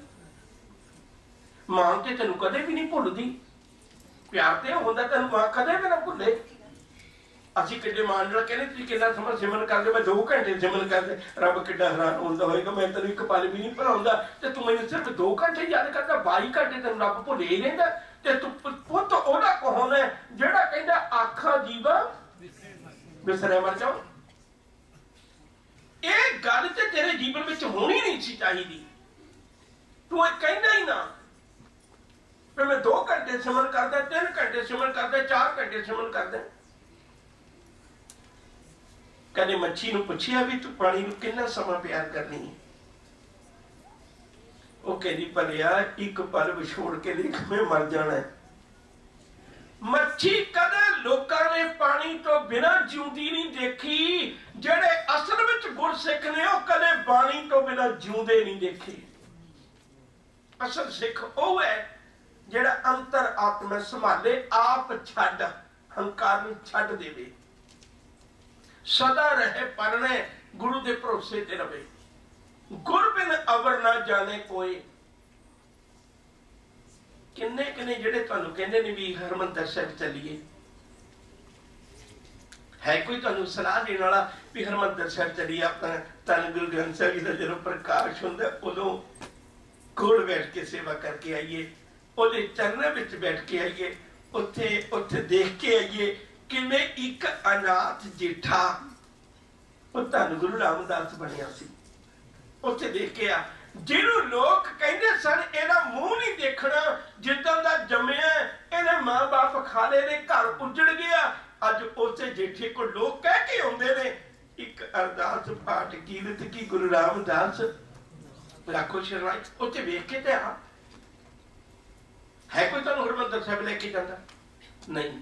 A: मां ते तेन कदे भी नहीं भुलदी, प्यार ते होंदा तेन मां कदे भी ना भुले। ਅਸੀਂ ਕਿੱਡੇ ਮਾਣ ਨਾਲ ਕਹਿੰਦੇ ਤੁਸੀਂ ਕਿੰਨਾ ਸਮਾਂ ਸਿਮਰਨ ਕਰਦੇ, ਮੈਂ 2 ਘੰਟੇ ਸਿਮਰਨ ਕਰਦੇ। ਰੱਬ ਕਿੱਡਾ ਹੈਰਾਨ ਹੁੰਦਾ ਹੋਏਗਾ, ਮੈਂ ਤੈਨੂੰ ਇੱਕ ਪਲ ਵੀ ਨਹੀਂ ਭੁਲਾਉਂਦਾ ਤੇ ਤੂੰ ਮੈਨੂੰ ਸਿਰਫ 2 ਘੰਟੇ ਯਾਦ ਕਰਦਾ, 22 ਘੰਟੇ ਤੈਨੂੰ ਰੱਬ ਭੁੱਲੇ ਹੀ ਰਹਿੰਦਾ। ਤੇ ਤੂੰ ਪੁੱਤ ਉਹਦਾ ਕੌਣ ਹੈ ਜਿਹੜਾ ਕਹਿੰਦਾ ਆਖਾਂ ਜੀਵਾ ਵਿਸਰਿਆ ਮਰ ਜਾਓ। ਇਹ ਗੱਲ ਤੇ ਤੇਰੇ ਜੀਵਨ ਵਿੱਚ ਹੋਣੀ ਨਹੀਂ ਸੀ ਚਾਹੀਦੀ। ਤੂੰ ਇਹ ਕਹਿੰਦਾ ਹੀ ਨਾ ਫਿਰ ਮੈਂ 2 ਘੰਟੇ ਸਿਮਰਨ ਕਰਦਾ, 3 ਘੰਟੇ ਸਿਮਰਨ ਕਰਦਾ, 4 ਘੰਟੇ ਸਿਮਰਨ ਕਰਦਾ। ਕਦੇ ਮੱਛੀ ਨੂੰ ਪੁੱਛਿਆ ਵੀ ਤੂੰ ਪਾਣੀ ਨੂੰ ਕਿੰਨਾ ਸਮਾਂ ਪਿਆਰ ਕਰਨੀ ਹੈ? ਉਹ ਕਹਿੰਦੀ ਭਲਿਆ ਇੱਕ ਪਲ ਵਿਛੋੜ ਕੇ ਦੇਖ ਮੈਂ ਮਰ ਜਾਣਾ ਹੈ। ਮੱਛੀ ਕਦੇ ਲੋਕਾਂ ਨੇ ਪਾਣੀ ਤੋਂ ਬਿਨਾਂ ਜਿਉਂਦੀ ਨਹੀਂ ਦੇਖੀ। ਜਿਹੜੇ ਅਸਲ ਵਿੱਚ ਗੁਰਸਿੱਖ ਨੇ ਉਹ ਕਦੇ ਬਾਣੀ ਤੋਂ ਬਿਨਾਂ ਜਿਉਂਦੇ ਨਹੀਂ ਦੇਖੇ। ਅਸਲ ਸਿੱਖ ਉਹ ਹੈ ਜਿਹੜਾ ਅੰਤਰ ਆਤਮਾ ਸੰਭਾਲੇ, ਆਪ ਛੱਡ, ਹੰਕਾਰ ਨੂੰ ਛੱਡ ਦੇਵੇ, ਸਦਾ ਰਹੇ ਪਰਣੇ, ਗੁਰੂ ਦੇ ਭਰੋਸੇ ਤੇ ਰਵੇ। ਗੁਰ ਬਿਨ ਅਵਰ ਨਾ ਜਾਣੇ ਕੋਈ। ਕਿੰਨੇ ਕਿੰਨੇ ਜਿਹੜੇ ਤੁਹਾਨੂੰ ਕਹਿੰਦੇ ਨੇ ਵੀ ਹਰਿਮੰਦਰ ਸਾਹਿਬ ਚੱਲੀਏ, ਹੈ ਕੋਈ ਤੁਹਾਨੂੰ ਸਲਾਹ ਦੇਣ ਵਾਲਾ ਵੀ ਹਰਿਮੰਦਰ ਸਾਹਿਬ ਚੱਲੀਏ? ਆਪਣਾ ਧੰਨ ਗੁਰੂ ਗ੍ਰੰਥ ਸਾਹਿਬ ਜੀ ਦਾ ਜਦੋਂ ਪ੍ਰਕਾਸ਼ ਹੁੰਦਾ ਉਦੋਂ ਕੋਲ ਬੈਠ ਕੇ ਸੇਵਾ ਕਰਕੇ ਆਈਏ, ਉਹਦੇ ਚਰਨਾਂ ਵਿੱਚ ਬੈਠ ਕੇ ਆਈਏ, ਉੱਥੇ ਦੇਖ ਕੇ ਆਈਏ ਕਿਵੇਂ ਇੱਕ ਅਨਾਥ ਜੇਠਾ ਉਹ ਧੰਨ ਗੁਰੂ ਰਾਮਦਾਸ ਬਣਿਆ ਸੀ। ਉੱਥੇ ਦੇਖ ਕੇ ਆ ਜਿਹਨੂੰ ਲੋਕ ਕਹਿੰਦੇ ਸਨ ਇਹਦਾ ਮੂੰਹ ਨਹੀਂ ਦੇਖਣਾ, ਜਿੱਦਾਂ ਦਾ ਜੰਮਿਆ ਇਹਦੇ ਮਾਂ-ਬਾਪ ਖਾਲੇ ਦੇ ਘਰ ਉੱਜੜ ਗਿਆ। ਅੱਜ ਉਸੇ ਜੇਠੇ ਕੋਲ ਲੋਕ ਕਹਿ ਕੇ ਆਉਂਦੇ ਨੇ ਇੱਕ ਅਰਦਾਸ ਪਾਠ ਕੀਰਤ ਕੀ ਗੁਰੂ ਰਾਮਦਾਸ ਰੱਖੋ ਸ਼ਰਨਾਈ। ਉੱਥੇ ਵੇਖ ਕੇ ਤੇ ਆ ਹੈ ਕੋਈ ਤੁਹਾਨੂੰ ਹਰਿਮੰਦਰ ਸਾਹਿਬ ਲੈ ਕੇ ਜਾਂਦਾ? ਨਹੀਂ।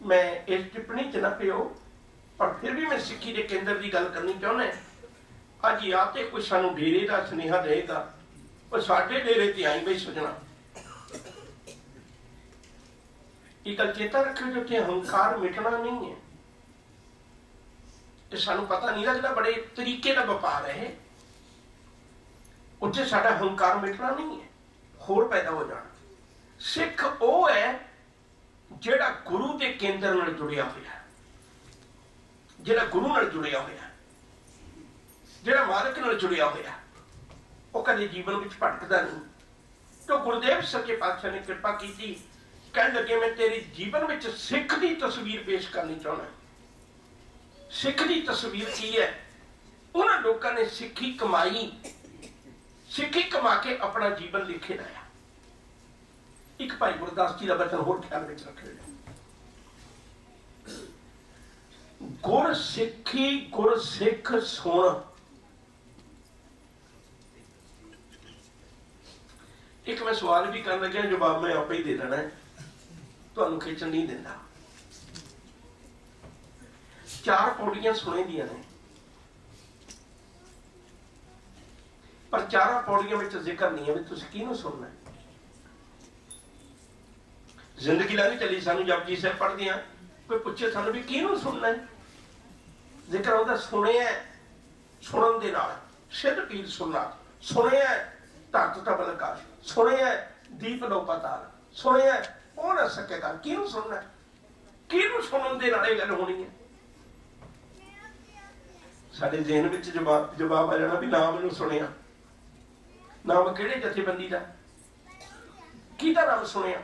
A: ਮੈਂ ਇਸ ਟਿੱਪਣੀ ਚ ਨਾ ਪਿਓ, ਪਰ ਫਿਰ ਵੀ ਮੈਂ ਸਿੱਖੀ ਦੇ ਕੇਂਦਰ ਦੀ ਗੱਲ ਕਰਨੀ ਚਾਹੁੰਦਾ। ਅੱਜ ਯਾਦ ਤੇ ਕੋਈ ਸਾਨੂੰ ਡੇਰੇ ਦਾ ਸੁਨੇਹਾ ਦੇਗਾ, ਉਹ ਸਾਡੇ ਡੇਰੇ ਤੇ ਆਈ ਬਈ ਸੁਝਣਾ। ਇਹ ਗੱਲ ਚੇਤਾ ਰੱਖਿਓ ਜੋ ਕਿ ਹੰਕਾਰ ਮਿਟਣਾ ਨਹੀਂ ਹੈ। ਤੇ ਸਾਨੂੰ ਪਤਾ ਨਹੀਂ ਲੱਗਦਾ ਬੜੇ ਤਰੀਕੇ ਦਾ ਵਪਾਰ ਹੈ। ਉੱਥੇ ਸਾਡਾ ਹੰਕਾਰ ਮਿਟਣਾ ਨਹੀਂ ਹੈ, ਹੋਰ ਪੈਦਾ ਹੋ ਜਾਣਾ। ਸਿੱਖ ਉਹ ਹੈ ਜਿਹੜਾ ਗੁਰੂ ਦੇ ਕੇਂਦਰ ਨਾਲ ਜੁੜਿਆ ਹੋਇਆ, ਜਿਹੜਾ ਗੁਰੂ ਨਾਲ ਜੁੜਿਆ ਹੋਇਆ, ਜਿਹੜਾ ਮਾਲਕ ਨਾਲ ਜੁੜਿਆ ਹੋਇਆ। ਉਹ ਕਦੇ ਜੀਵਨ ਵਿੱਚ ਭਟਕਦਾ ਨਹੀਂ। तो गुरुदेव सच्चे पातशाह ने कृपा की, कहने लगे मैं तेरे जीवन में सिख की तस्वीर पेश करनी चाहना। सिख की तस्वीर की है? उन्होंने लोगों ने सिखी कमाई, सिखी कमा के अपना जीवन लिखे लाया। एक भाई गुरदास जी का वचन होर ख्याल में रखे, गुर सिखी गुर सिख सुन। एक मैं सवाल भी कर लगे, जवाब मैं आप ही दे देना है, तुहानू खिंचण नहीं देना। 4 पौड़ियां सुने दिया ने, पर 4 पौड़ियां में जिक्र नहीं है भी तुसीं किहनूं सुनना है। जिंदगी लंघ चली, सानू जपजी साहिब पढ़दे हां, कोई पुछे सानू भी किहनूं सुनना है, जिक्र आउंदा सुनिया, सुनन दे नाल सिद्ध पीर सुनना, सुनिया धरत तबल आकाश, सुनिया दीप लो पाताल, सुनिया हो ना सकेगा। किहनूं सुनना है, किहनूं सुनन दे नाल गल होनी है। साडे ज़हन विच जवाब आ जाना भी नाम नूं सुनिया, नाम किहड़े जथेबंदी दा, किहदा नाम सुनिया।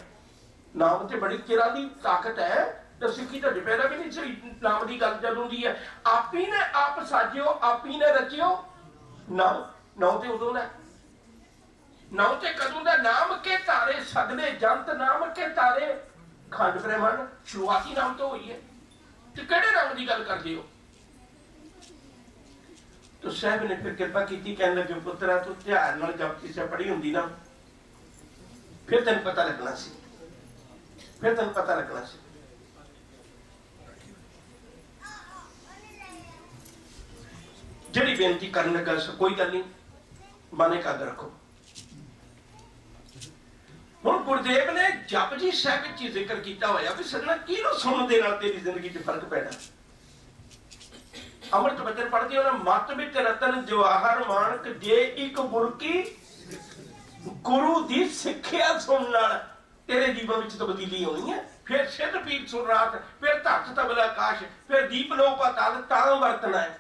A: नाम ते बड़ी चिरां दी ताकत है, तो सिक्खी तो पैदा भी नहीं सही। नाम की गल जद होंदी है, आप ही ने आप साजियो, आप ही ने रचियो। नाम नाम ते उदों दा, नाम ते कदों दा। नाम के तारे सगले जंत, नाम के तारे खंड ब्रह्मंड, शुरुआती नाम तो हुई है। तो किहड़े नाम की गल करदे हो? तो साहब ने फिर कृपा की, कहने लगे पुत्रा तू ध्यान नाल जपजी साहिब पढ़ी हुंदी ना, फिर तैनूं पता लगना सी, फिर तैनूं पता लगना सी। जिहड़ी बेनती करन लगा कोई गल नहीं, मन एकाग्र रखो। हुण गुरुदेव ने जपजी साहिब विच जिक्र किया होया भी सजना किहनूं सुणन दे नाल तेरी जिंदगी 'च फर्क पैना। अमृत वचन पढ़ते हो ना, मत विच रतन जवाहर मानक जे एक गुर की, गुरु दी सिक्ख्या सुनन नाल तेरे जीवन विच तब्दीली होनी है। फिर सिद्ध पीर सुरनाथ, फिर धरत तबल आकाश, फिर दीप लो पाताल, तां वरतना है।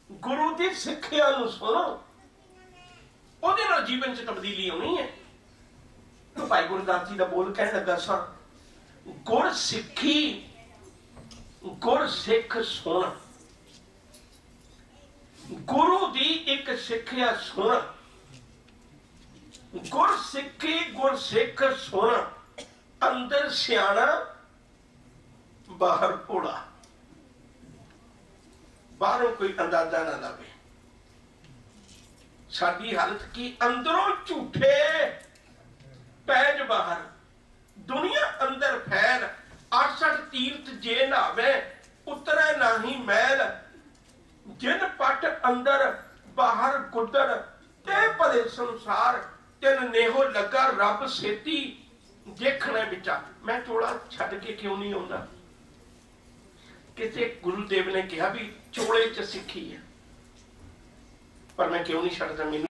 A: गुरु की सिक्ख्या नूं सुनो, ਉਹਦੇ ਨਾਲ जीवन च तब्दीली आनी है। तो भाई गुरदास जी का बोल कह लगा सा, गुर सिक्खी गुर सिख सुन, गुरु दी एक सिक्ख्या सुन, गुर सिक्खी गुर सिख सुन, अंदर सियाणा बाहर भोला। बाहरों कोई अंदाजा ना लावे। साडी हालत की, अंदरों झूठे पैज बाहर, दुनिया अंदर फैल, 68 तीर्थ जे नावे, उतरे नाही मैल, जिन पट अंदर बाहर गुदर, ते भले संसार, तिन नेहो लगा रब सेती, देखने बिचा। मैं चोला छड़ के क्यों नहीं आउंदा? किसी गुरुदेव ने कहा भी चोले च सिक्खी है, पर मैं क्यों नहीं छड़दा? मैनूं